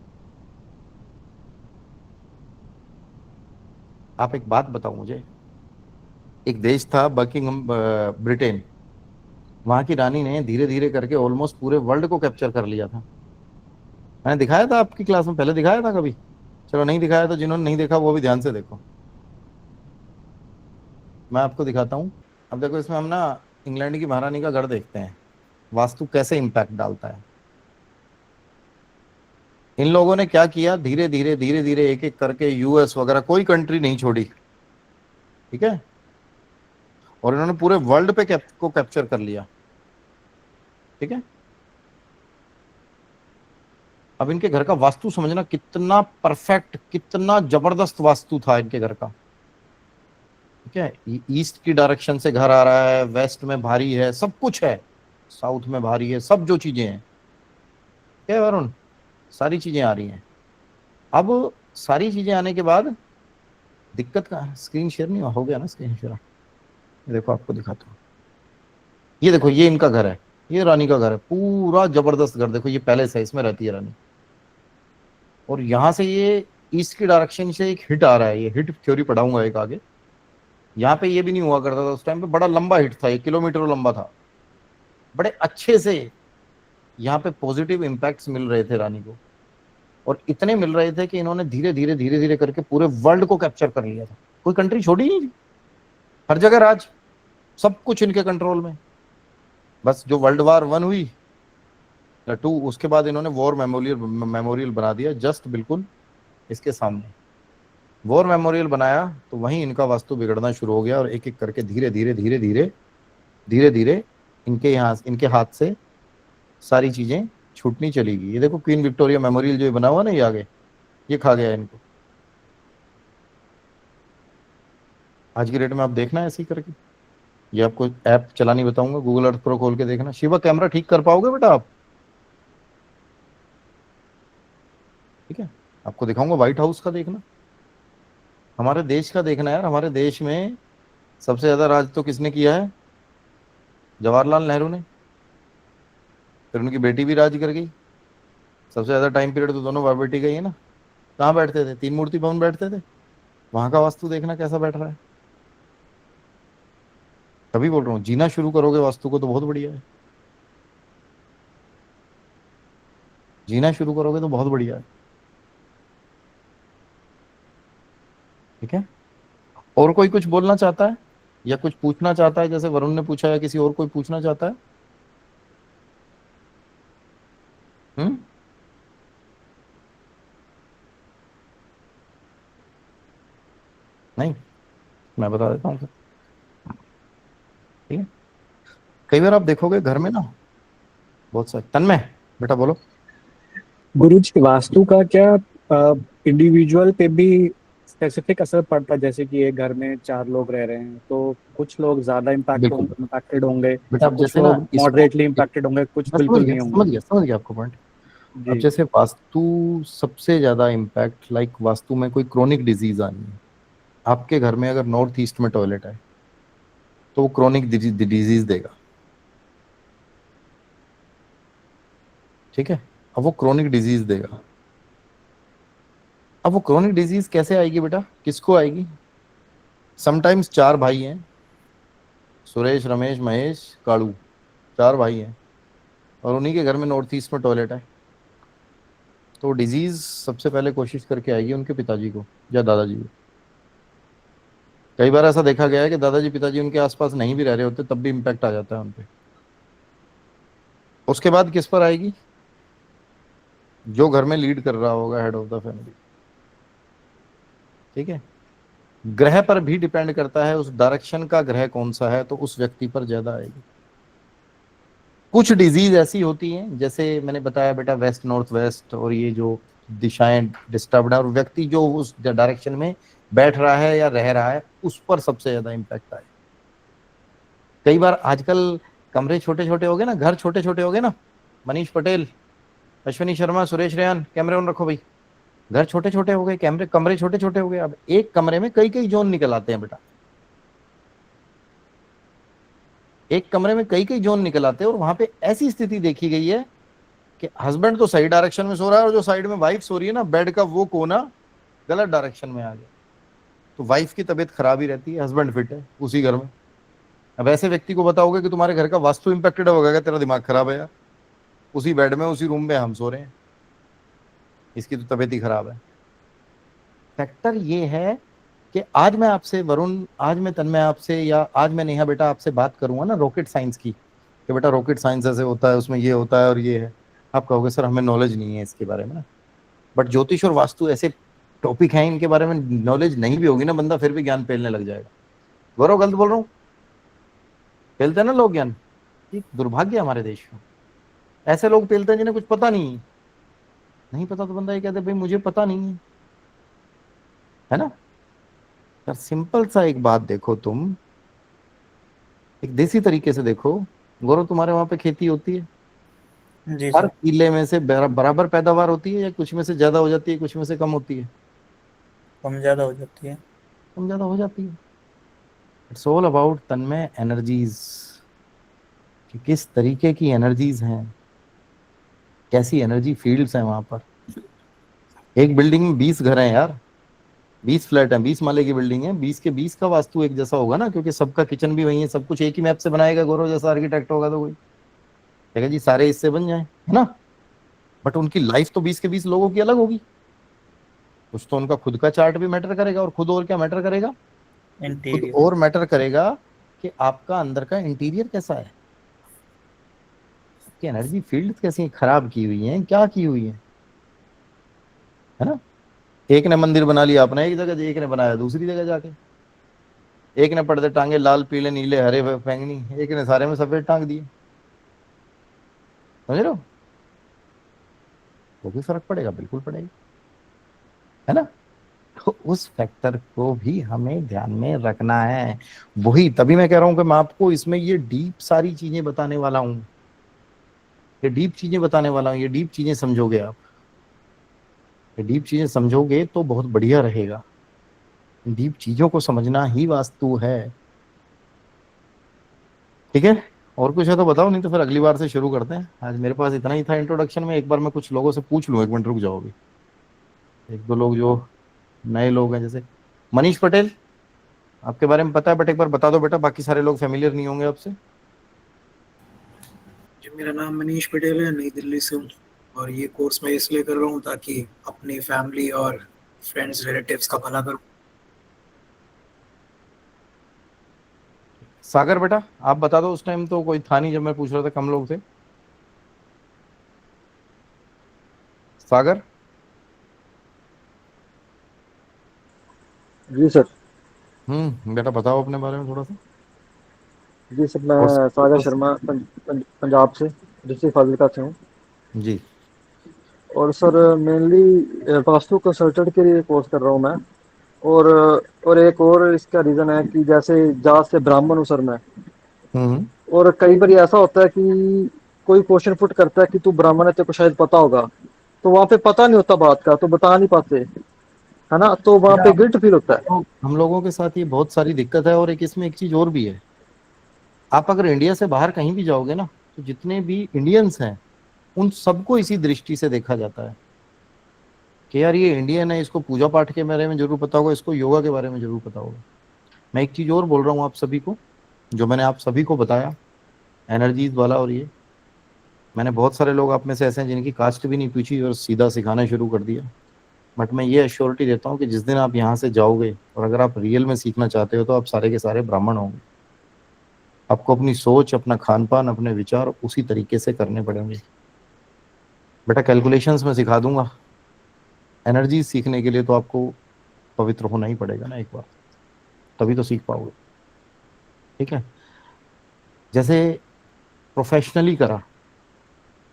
आप एक बात बताओ मुझे, एक देश था बकिंगम, ब्रिटेन, वहां की रानी ने धीरे धीरे करके ऑलमोस्ट पूरे वर्ल्ड को कैप्चर कर लिया था। मैंने दिखाया था आपकी क्लास में, पहले दिखाया था कभी? चलो नहीं दिखाया तो जिन्होंने नहीं देखा वो भी ध्यान से देखो, मैं आपको दिखाता हूँ। अब देखो इसमें हम ना इंग्लैंड की महारानी का घर देखते हैं, वास्तु कैसे इंपैक्ट डालता है। इन लोगों ने क्या किया, धीरे धीरे धीरे धीरे एक एक करके यूएस वगैरह कोई कंट्री नहीं छोड़ी, ठीक है, और इन्होंने पूरे वर्ल्ड पे को कैप्चर कर लिया, ठीक है। अब इनके घर का वास्तु समझना कितना परफेक्ट, कितना जबरदस्त वास्तु था इनके घर का, ठीक है। ईस्ट की डायरेक्शन से घर आ रहा है, वेस्ट में भारी है, सब कुछ है, साउथ में भारी है, सब जो चीजें हैं, क्या वरुण, सारी चीजें आ रही हैं। अब सारी चीजें आने के बाद दिक्कत का स्क्रीन शेयर नहीं हो गया ना, स्क्रीन शेयर देखो आपको दिखाता हूँ। ये देखो ये इनका घर है, ये रानी का घर है, पूरा जबरदस्त घर, देखो ये पैलेस है, इसमें रहती है रानी। और यहाँ से ये ईस्ट की डायरेक्शन से एक हिट आ रहा है, ये हिट थ्योरी पढ़ाऊंगा एक आगे। यहाँ पे ये भी नहीं हुआ करता था उस टाइम पे, बड़ा लंबा हिट था, 1 किलोमीटर लंबा था, बड़े अच्छे से यहाँ पे पॉजिटिव इम्पैक्ट्स मिल रहे थे रानी को, और इतने मिल रहे थे कि इन्होंने धीरे धीरे धीरे धीरे करके पूरे वर्ल्ड को कैप्चर कर लिया था। कोई कंट्री छोड़ी नहीं, हर जगह राज, सब कुछ इनके कंट्रोल में। बस जो वर्ल्ड वार 1 हुई या 2, उसके बाद इन्होंने वॉर मेमोरियल बना दिया, जस्ट बिल्कुल इसके सामने वॉर मेमोरियल बनाया, तो वहीं इनका वास्तु बिगड़ना शुरू हो गया, और एक एक करके धीरे धीरे धीरे धीरे धीरे धीरे इनके हाथ से सारी चीजें छूटनी चली गई। ये देखो क्वीन विक्टोरिया मेमोरियल जो बना हुआ ना, ये आगे ये खा गया इनको। आज की डेट में आप देखना है ऐसे ही करके, ये आपको ऐप चलानी बताऊंगा, गूगल अर्थ प्रो खोल के देखना। शिवा कैमरा ठीक कर पाओगे बेटा आप? ठीक है, आपको दिखाऊंगा व्हाइट हाउस का, देखना हमारे देश का, देखना यार हमारे देश में सबसे ज्यादा राज तो किसने किया है? जवाहरलाल नेहरू ने, फिर उनकी बेटी भी राज कर गई। सबसे ज्यादा टाइम पीरियड तो दोनों बाप बेटी का ही है ना। कहाँ बैठते थे? 3 मूर्ति भवन बैठते थे। वहां का वास्तु देखना कैसा बैठ रहा है। तभी बोल रहा हूँ, जीना शुरू करोगे वास्तु को तो बहुत बढ़िया है, जीना शुरू करोगे तो बहुत बढ़िया है, ठीक है। और कोई कुछ बोलना चाहता है या कुछ पूछना चाहता है, जैसे वरुण ने पूछा, या किसी और कोई पूछना चाहता है? नहीं, मैं बता देता हूँ, ठीक है। कई बार आप देखोगे घर में ना बहुत सारे, तन्मय बेटा बोलो। गुरुजी, वास्तु का क्या इंडिविजुअल पे भी स्पेसिफिक असर पड़ता है? जैसे कि एक घर में 4 लोग रह रहे हैं, तो कुछ लोग ज्यादा बिल्कुल इम्पैक्टेड होंगे, बेटा, अब कुछ जैसे ना लोग मॉडरेटली इम्पैक्टेड होंगे, कुछ बिल्कुल नहीं होंगे। समझ गया आपको पॉइंट। अब जी। जैसे वास्तु सबसे ज्यादा इम्पैक्ट, लाइक वास्तु में कोई क्रोनिक डिजीज आनी है, आपके घर में अगर नॉर्थ ईस्ट में टॉयलेट है तो वो क्रोनिक डिजीज देगा, ठीक है। अब वो क्रोनिक डिजीज देगा। अब वो क्रोनिक डिजीज कैसे आएगी बेटा, किसको आएगी? समटाइम्स 4 भाई हैं, सुरेश, रमेश, महेश, कालू, 4 भाई हैं, और उन्हीं के घर में नॉर्थ ईस्ट में टॉयलेट है, तो डिजीज सबसे पहले कोशिश करके आएगी उनके पिताजी को या दादाजी को। कई बार ऐसा देखा गया है कि दादाजी पिताजी उनके आसपास नहीं भी रह रहे होते तब भी इम्पैक्ट आ जाता है उन पे। उसके बाद किस पर आएगी? जो घर में लीड कर रहा होगा, हेड ऑफ द फैमिली, ठीक है। ग्रह पर भी डिपेंड करता है, उस डायरेक्शन का ग्रह कौन सा है तो उस व्यक्ति पर ज्यादा आएगी। कुछ डिजीज ऐसी होती हैं, जैसे मैंने बताया बेटा, वेस्ट नॉर्थ वेस्ट, और ये जो दिशाएं डिस्टर्ब्ड है, और व्यक्ति जो उस डायरेक्शन में बैठ रहा है या रह रहा है उस पर सबसे ज्यादा इम्पैक्ट आए। कई बार आजकल कमरे छोटे छोटे हो गए ना, घर छोटे छोटे हो गए ना। मनीष पटेल, अश्विनी शर्मा, सुरेश रेयान, कैमरे ऑन रखो भाई। घर छोटे छोटे हो गए, कमरे छोटे छोटे हो गए। अब एक कमरे में कई कई जोन निकल आते हैं बेटा, एक कमरे में कई कई जोन निकल आते हैं। और वहां पे ऐसी स्थिति देखी गई है कि हस्बैंड तो सही डायरेक्शन में सो रहा है, और जो साइड में वाइफ सो रही है ना, बेड का वो कोना गलत डायरेक्शन में आ गया। तो वाइफ की तबीयत खराब ही रहती है, हस्बैंड फिट है उसी घर में। अब ऐसे व्यक्ति को बताओगे कि तुम्हारे घर का वास्तु इंपैक्टेड होगा, क्या तेरा दिमाग खराब है यार, उसी बेड में उसी रूम में हम सो रहे हैं, इसकी तो तबीयत ही खराब है। फैक्टर ये है कि आज मैं आपसे वरुण, आज मैं तन्मय आपसे, या आज मैं नेहा बेटा आपसे बात करूंगा ना रॉकेट साइंस की, कि बेटा रॉकेट साइंस ऐसे होता है, उसमें ये होता है और ये है, आप कहोगे सर हमें नॉलेज नहीं है इसके बारे में ना। बट ज्योतिष और वास्तु ऐसे टॉपिक हैं, इनके बारे में नॉलेज नहीं भी होगी ना, बंदा फिर भी ज्ञान फैलने लग जाएगा। गौरव गलत बोल रहा हूँ? फैलते हैं ना लोग ज्ञान, ये दुर्भाग्य है हमारे देश में, ऐसे लोग फैलते हैं जिन्हें कुछ पता नहीं है। नहीं पता तो बंदा ये कहते भाई मुझे पता नहीं है ना। यार सिंपल सा एक बात देखो, तुम एक देसी तरीके से देखो। गौरव तुम्हारे वहां पे खेती होती है, जी हर सर। किले में से बराबर पैदावार होती है या कुछ में से ज्यादा हो जाती है, कुछ में से कम होती है? कम ज्यादा हो जाती है। कम ज्यादा हो जाती है। It's all about Tanmay energies, कि किस तरीके की एनर्जीज हैं, कैसी एनर्जी फील्ड्स हैं वहां पर। एक बिल्डिंग में 20 घर हैं यार, 20 फ्लैट हैं, 20 माले की बिल्डिंग है, 20 के 20 का वास्तु एक जैसा होगा ना, क्योंकि सबका किचन भी वही है, सब कुछ एक ही मैप से बनाएगा गौरव जैसा आर्किटेक्ट होगा तो कोई कहेगा जी सारे इससे बन जाए, है ना। बट उनकी लाइफ तो 20 के 20 लोगों की अलग होगी। कुछ तो उनका खुद का चार्ट भी मैटर करेगा, और खुद और क्या मैटर करेगा, खुद इंटीरियर। और मैटर करेगा कि आपका अंदर का इंटीरियर कैसा है, आपकी एनर्जी फील्ड कैसी खराब की हुई है, क्या की हुई है ना। एक ने मंदिर बना लिया अपना एक जगह, एक ने बनाया दूसरी जगह जाके, एक ने पर्दे टांगे लाल पीले नीले हरे बैंगनी, एक ने सारे में सफेद टांग दिए, समझ रहे हो। वो भी फर्क पड़ेगा, बिल्कुल पड़ेगा, है ना। तो उस फैक्टर को भी हमें ध्यान में रखना है। वही तभी मैं कह रहा हूं कि मैं आपको इसमें ये डीप सारी चीजें बताने वाला हूं, ये डीप चीजें बताने वाला हूं, ये डीप चीजें समझोगे आप, ये डीप चीजें समझोगे तो बहुत बढ़िया रहेगा। डीप चीजों को समझना ही वास्तु है, ठीक है। और कुछ है तो बताओ, नहीं तो फिर अगली बार से शुरू करते हैं। आज मेरे पास इतना ही था इंट्रोडक्शन में। एक बार मैं कुछ लोगों से पूछ लूं, एक मिनट रुक जाओ अभी। एक दो लोग जो नए लोग हैं, जैसे मनीष पटेल, आपके बारे में पता है बट एक बार बता दो बेटा, बाकी सारे लोग फेमिलियर नहीं होंगे आपसे। जी मेरा नाम मनीष पटेल है, नई दिल्ली से हूँ, और ये कोर्स मैं इसलिए कर रहा हूँ ताकि अपनी फैमिली और फ्रेंड्स रिलेटिव्स का भला करूँ। सागर बेटा आप बता दो, उस टाइम तो कोई था नहीं जब मैं पूछ रहा था, कम लोग थे। सागर। जी सर। बेटा बताओ अपने बारे में थोड़ा सा। जी सर, मैं सागर शर्मा पंजाब से, डिस्ट्रिक्ट फाजिलका से हूँ। जी। और सर मेनली वास्तु कंसल्टेंट के लिए कोर्स कर रहा हूँ मैं। और एक और इसका रीज़न है कि जैसे जात से ब्राह्मण हूँ सर मैं। और कई बार ऐसा होता है कि कोई क्वेश्चन पुट करता है कि तू ब्राह्मण है, तेरे को शायद पता होगा, तो वहाँ पे पता नहीं होता बात का, तो बता नहीं पाते, है ना, तो वहाँ पे गिल्ट फील होता है। हम लोगों के साथ ये बहुत सारी दिक्कत है। और एक इसमें एक चीज और भी है, आप अगर इंडिया से बाहर कहीं भी जाओगे ना, तो जितने भी इंडियंस हैं उन सबको इसी दृष्टि से देखा जाता है कि यार ये इंडियन है, इसको पूजा पाठ के बारे में जरूर पता होगा, इसको योगा के बारे में जरूर पता होगा। मैं एक चीज और बोल रहा हूँ आप सभी को, जो मैंने आप सभी को बताया एनर्जीज वाला, और ये मैंने बहुत सारे लोग आप में से ऐसे हैं जिनकी कास्ट भी नहीं पूछी और सीधा सिखाना शुरू कर दिया। बट मैं ये एश्योरिटी देता हूँ कि जिस दिन आप यहाँ से जाओगे और अगर आप रियल में सीखना चाहते हो तो आप सारे के सारे ब्राह्मण होंगे। आपको अपनी सोच, अपना खान पान, अपने विचार उसी तरीके से करने पड़ेंगे। बेटा कैलकुलेशंस में सिखा दूंगा, एनर्जी सीखने के लिए तो आपको पवित्र होना ही पड़ेगा ना एक बार, तभी तो सीख पाओगे, ठीक है। जैसे प्रोफेशनली करा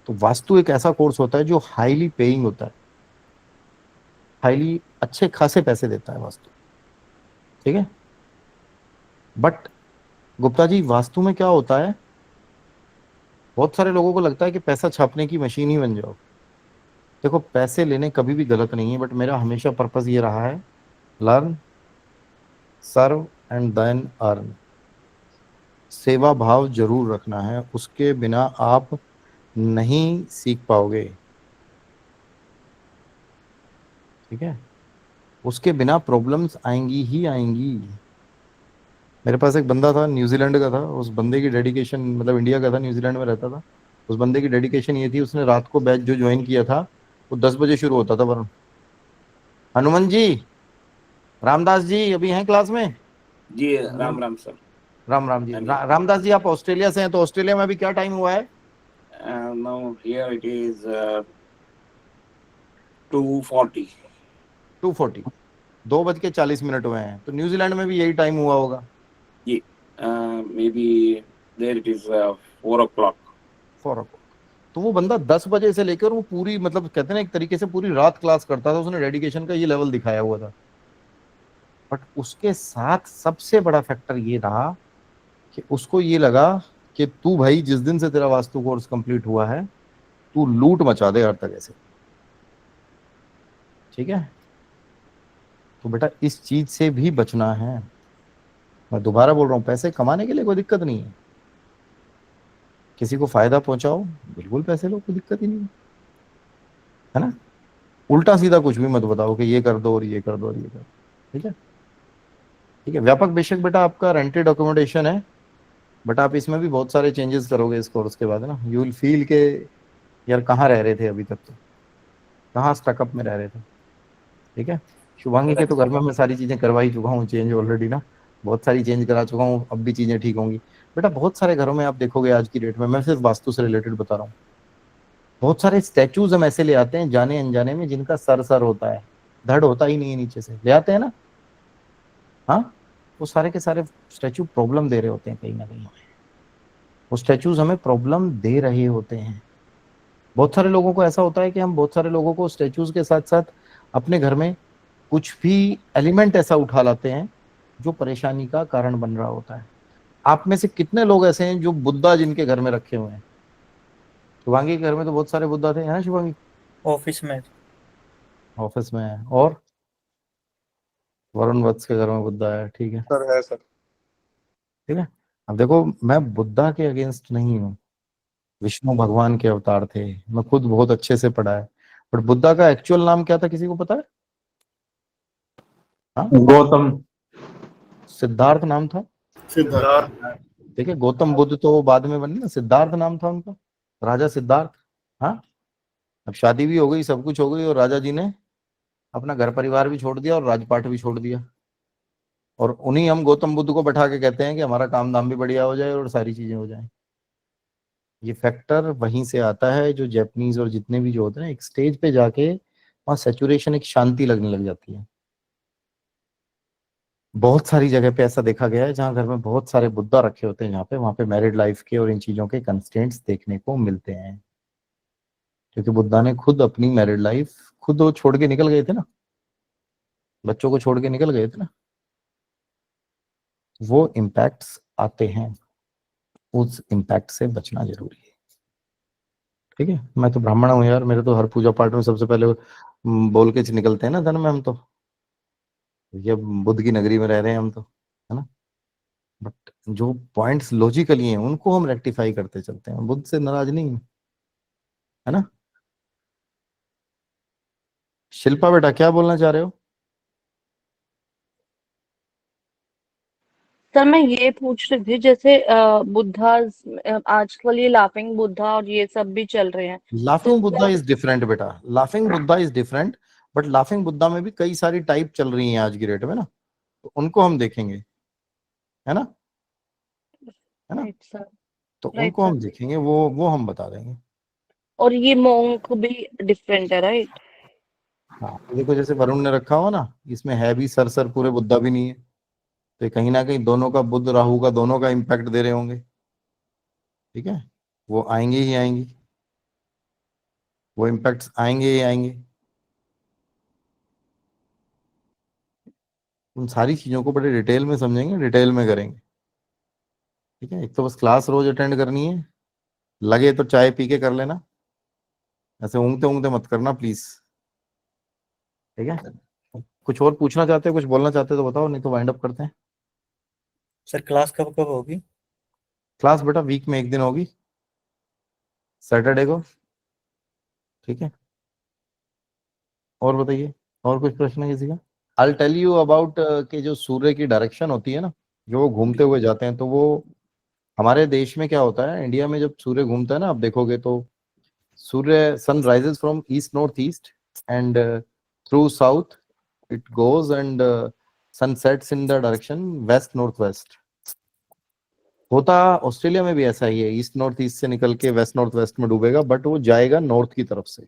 तो वास्तु एक ऐसा कोर्स होता है जो हाईली पेइंग होता है, हाईली अच्छे खासे पैसे देता है वास्तु, ठीक है। बट गुप्ता जी वास्तु में क्या होता है, बहुत सारे लोगों को लगता है कि पैसा छापने की मशीन ही बन जाओ। देखो पैसे लेने कभी भी गलत नहीं है, बट मेरा हमेशा पर्पस ये रहा है, learn, serve and then earn. सेवा भाव जरूर रखना है, उसके बिना आप नहीं सीख पाओगे, ठीक है। उसके बिना प्रॉब्लम्स आएंगी ही आएंगी। मेरे पास एक बंदा था, न्यूजीलैंड का था, उस बंदे की डेडिकेशन, मतलब इंडिया का था, न्यूजीलैंड में रहता था। उस बंदे की डेडिकेशन ये थी, उसने रात को बैच जो ज्वाइन किया था वो 10 बजे शुरू होता था। वरुण, हनुमान जी, रामदास जी अभी हैं क्लास में? जी राम राम सर। राम राम जी। रामदास जी, आप ऑस्ट्रेलिया से हैं, तो ऑस्ट्रेलिया में अभी क्या टाइम हुआ है? Now here it is 2:40। 2:40, 2:40 हुए हैं। तो न्यूजीलैंड में भी यही टाइम हुआ होगा। जी may be there it is 4 o'clock। 4 o'clock। तो वो बंदा 10 बजे से लेकर वो पूरी, मतलब कहते हैं ना, एक तरीके से पूरी रात क्लास करता था। उसने डेडिकेशन का ये लेवल दिखाया हुआ था। बट उसके साथ सबसे बड़ा फैक्टर ये रहा कि उसको ये लगा कि तू भाई, जिस दिन से तेरा वास्तु कोर्स कंप्लीट हुआ है, तू लूट मचा दे हर तरह से, ठीक है? तो बेटा इस चीज से भी बचना है। मैं दोबारा बोल रहा हूँ, पैसे कमाने के लिए कोई दिक्कत नहीं है, किसी को फायदा पहुंचाओ, बिल्कुल पैसे लो, कोई दिक्कत ही नहीं है ना? उल्टा सीधा कुछ भी मत बताओ कि ये कर दो और ये कर दो और ये कर दो, ठीक है? ठीक है। व्यापक बेशक बेटा आपका रेंटेड अकोमोडेशन है, बट आप इसमें भी बहुत सारे चेंजेस करोगे इस कोर्स के बाद, है ना? यू विल फील के यार कहाँ रह रहे थे अभी तक, तो कहाँ स्टकअप में रह रहे थे, ठीक है? शुभांगी के तो घर में मैं सारी चीजें करवा ही चुका हूँ चेंज ऑलरेडी ना, बहुत सारी चेंज करा चुका हूँ, अब भी चीजें ठीक होंगी। बेटा बहुत सारे घरों में आप देखोगे आज की डेट में, मैं सिर्फ वास्तु से रिलेटेड बता रहा हूँ, बहुत सारे स्टैचूज हम ऐसे ले आते हैं जाने अनजाने में, जिनका सर होता है, धड़ होता ही नहीं है, नीचे से ले आते हैं ना। हाँ, वो सारे के सारे स्टैचू प्रॉब्लम दे रहे होते हैं कहीं ना कहीं, वो स्टैचूज हमें प्रॉब्लम दे रहे होते हैं। बहुत सारे लोगों को ऐसा होता है कि हम बहुत सारे लोगों को स्टैचूज के साथ साथ अपने घर में कुछ भी एलिमेंट ऐसा उठा लाते हैं जो परेशानी का कारण बन रहा होता है। आप में से कितने लोग ऐसे हैं जो बुद्धा जिनके घर में रखे हुए हैं? शुभांगी के घर में तो बहुत सारे बुद्धा थे, है ना शुभांगी? ऑफिस में। ऑफिस में है। और वरुण वत्स के घर में बुद्धा है, ठीक है सर है सर। ठीक है। अब देखो, मैं बुद्धा के अगेंस्ट नहीं हूँ, विष्णु भगवान के अवतार थे, मैं खुद बहुत अच्छे से पढ़ा है। बट बुद्धा का एक्चुअल नाम क्या था, किसी को पता है? हाँ, गौतम। सिद्धार्थ नाम था। सिद्धार्थ। ठीक है, गौतम बुद्ध तो बाद में बने ना, सिद्धार्थ नाम था उनका, राजा सिद्धार्थ। हाँ, अब शादी भी हो गई, सब कुछ हो गई, और राजा जी ने अपना घर परिवार भी छोड़ दिया और राजपाट भी छोड़ दिया, और उन्हीं हम गौतम बुद्ध को बैठा के कहते हैं कि हमारा काम धाम भी बढ़िया हो जाए और सारी चीजें हो जाएं। ये फैक्टर वहीं से आता है, जो जैपनीज और जितने भी जो होते हैं, एक स्टेज पे जाके वहाँ सेचुरेशन, एक शांति लगने लग जाती है। बहुत सारी जगह पे ऐसा देखा गया है जहाँ घर में बहुत सारे बुद्धा रखे होते हैं, जहाँ पे वहाँ पे मैरिड लाइफ के और इन चीजों के कंस्ट्रेंट्स देखने को मिलते हैं, क्योंकि बुद्धा ने खुद अपनी मैरिड लाइफ खुद वो छोड़ के निकल गए थे ना, बच्चों को छोड़ के निकल गए थे ना, वो इम्पैक्ट्स आते हैं, उस इम्पैक्ट से बचना जरूरी है, ठीक है? मैं तो ब्राह्मण हूँ यार, मेरे तो हर पूजा पाठ में सबसे पहले बोल के निकलते हैं ना धन में, हम तो ये बुद्ध की नगरी में रह रहे हैं हम तो, है ना? बट जो पॉइंट्स लॉजिकली हैं उनको हम रेक्टिफाई करते चलते हैं, बुद्ध से नाराज नहीं हूं, है ना? शिल्पा बेटा क्या बोलना चाह रहे हो? सर मैं ये पूछ रही थी, जैसे बुद्धा, आजकल ये लाफिंग बुद्धा और ये सब भी चल रहे हैं, तो लाफिंग बुद्धा क्या? इज डिफरेंट बेटा, laughing Buddha is different. But laughing Buddha में भी कई सारी टाइप चल रही हैं आज की डेट में ना, तो उनको हम देखेंगे, है ना? है ना? Right sir. तो राइट उनको सर। हम देखेंगे, वो हम बता देंगे। और ये मोंक भी डिफरेंट है, राइट? हाँ, तो देखो जैसे वरुण ने रखा हो ना, इसमें है भी सर पूरे बुद्धा भी नहीं है, तो कहीं ना कहीं दोनों का, बुद्ध राहु का, दोनों का इम्पैक्ट दे रहे होंगे, ठीक है? वो आएंगे ही आएंगे, वो इम्पैक्ट्स आएंगे ही आएंगे। उन सारी चीजों को बड़े डिटेल में समझेंगे, डिटेल में करेंगे, ठीक है? एक तो बस क्लास रोज अटेंड करनी है, लगे तो चाय पी के कर लेना, ऐसे ऊँगते ऊँगते मत करना प्लीज, ठीक है? कुछ और पूछना चाहते हो, कुछ बोलना चाहते हो तो बताओ, नहीं तो वाइंड अप करते हैं। सर क्लास कब कब होगी? क्लास बेटा वीक में एक दिन होगी, सैटरडे को, ठीक है? और बताइए, और कुछ प्रश्न है किसी का? I'll tell you about कि जो सूर्य की डायरेक्शन होती है ना, जो वो घूमते हुए जाते हैं, तो वो हमारे देश में क्या होता है, इंडिया में जब सूर्य घूमता है ना, आप देखोगे तो सूर्य, sun rises from east north east and through south it goes and sun sets in the direction west north west. होता ऑस्ट्रेलिया में भी ऐसा ही है, ईस्ट नॉर्थ ईस्ट से निकल के वेस्ट नॉर्थ वेस्ट में डूबेगा, बट वो जाएगा नॉर्थ की तरफ से।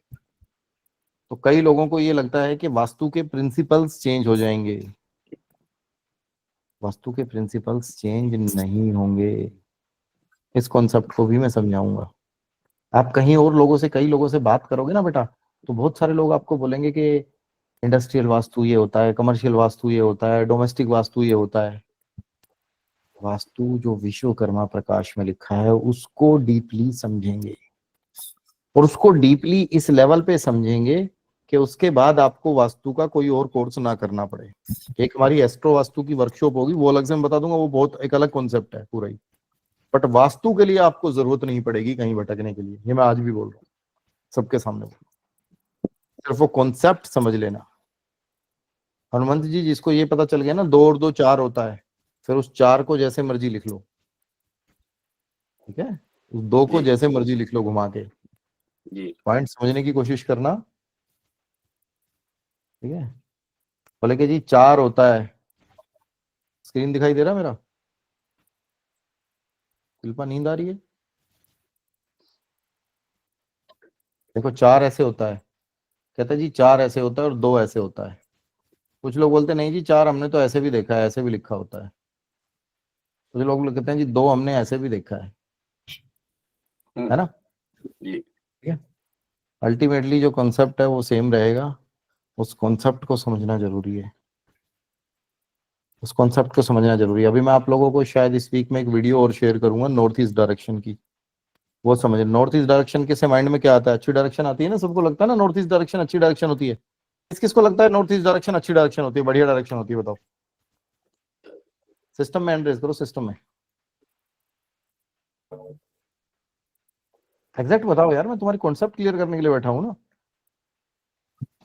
तो कई लोगों को ये लगता है कि वास्तु के प्रिंसिपल्स चेंज हो जाएंगे। वास्तु के प्रिंसिपल्स चेंज नहीं होंगे, इस कॉन्सेप्ट को भी मैं समझाऊंगा। आप कहीं और लोगों से, कई लोगों से बात करोगे ना बेटा, तो बहुत सारे लोग आपको बोलेंगे कि इंडस्ट्रियल वास्तु ये होता है, कमर्शियल वास्तु ये होता है, डोमेस्टिक वास्तु ये होता है। वास्तु जो विश्वकर्मा प्रकाश में लिखा है उसको डीपली समझेंगे, और उसको डीपली इस लेवल पे समझेंगे कि उसके बाद आपको वास्तु का कोई और कोर्स ना करना पड़े। एक हमारी एस्ट्रो वास्तु की वर्कशॉप होगी, वो अलग से मैं बता दूंगा, वो बहुत एक अलग कॉन्सेप्ट है पूरा ही। बट वास्तु के लिए आपको जरूरत नहीं पड़ेगी कहीं भटकने के लिए, ये मैं आज भी बोल रहा हूँ सबके सामने। सिर्फ वो कॉन्सेप्ट समझ लेना। हनुमंत जी, जिसको ये पता चल गया ना 2 और 2 4 होता है, फिर उस 4 को जैसे मर्जी लिख लो, ठीक है? उस 2 को जैसे मर्जी लिख लो घुमा के, पॉइंट समझने की कोशिश करना, ठीक है? बोले कि जी 4 होता है, स्क्रीन दिखाई दे रहा मेरा? शिल्पा नींद आ रही है? देखो 4 ऐसे होता है, कहता है जी 4 ऐसे होता है और 2 ऐसे होता है। कुछ लोग बोलते नहीं जी 4 हमने तो ऐसे भी देखा है, ऐसे भी लिखा होता है। कुछ लोग कहते हैं जी 2 हमने ऐसे भी देखा है ना? ठीक है। अल्टीमेटली जो कॉन्सेप्ट है वो सेम रहेगा, उस कॉन्सेप्ट को समझना जरूरी है, उस कॉन्सेप्ट को समझना जरूरी है। अभी मैं आप लोगों को शायद इस वीक में एक वीडियो और शेयर करूंगा नॉर्थ ईस्ट डायरेक्शन की, वो समझे। नॉर्थ ईस्ट डायरेक्शन के से माइंड में क्या आता है? अच्छी डायरेक्शन आती है ना, सबको लगता है ना नॉर्थ ईस्ट डायरेक्शन अच्छी डायरेक्शन होती है। किसको लगता है नॉर्थ ईस्ट डायरेक्शन अच्छी डायरेक्शन होती है, बढ़िया डायरेक्शन होती है? बताओ। सिस्टम में एंड रेज करो, सिस्टम में एग्जैक्ट बताओ यार, मैं तुम्हारी कॉन्सेप्ट क्लियर करने के लिए बैठा हूं ना।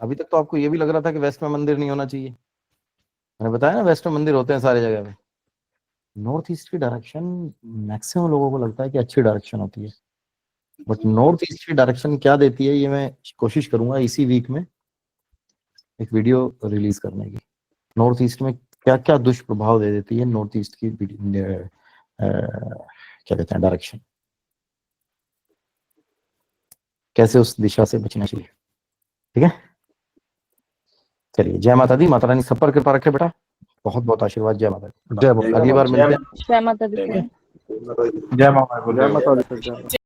अभी तक तो आपको ये भी लग रहा था कि वेस्ट में मंदिर नहीं होना चाहिए, मैंने बताया ना वेस्ट में मंदिर होते हैं सारी जगह पे। नॉर्थ ईस्ट की डायरेक्शन मैक्सिमम लोगों को लगता है कि अच्छी डायरेक्शन होती है, बट नॉर्थ ईस्ट की डायरेक्शन क्या देती है ये मैं कोशिश करूंगा इसी वीक में एक वीडियो रिलीज करने की। नॉर्थ ईस्ट में क्या क्या दुष्प्रभाव दे देती है नॉर्थ ईस्ट की क्या कहते हैं डायरेक्शन, कैसे उस दिशा से बचना चाहिए। ठीक है, चलिए, जय माता दी। माता रानी सब पर कृपा रखे बेटा, बहुत बहुत आशीर्वाद। जय माता दी। जय माता। अगली बार मिलते हैं। जय माता दी। जय माता दी।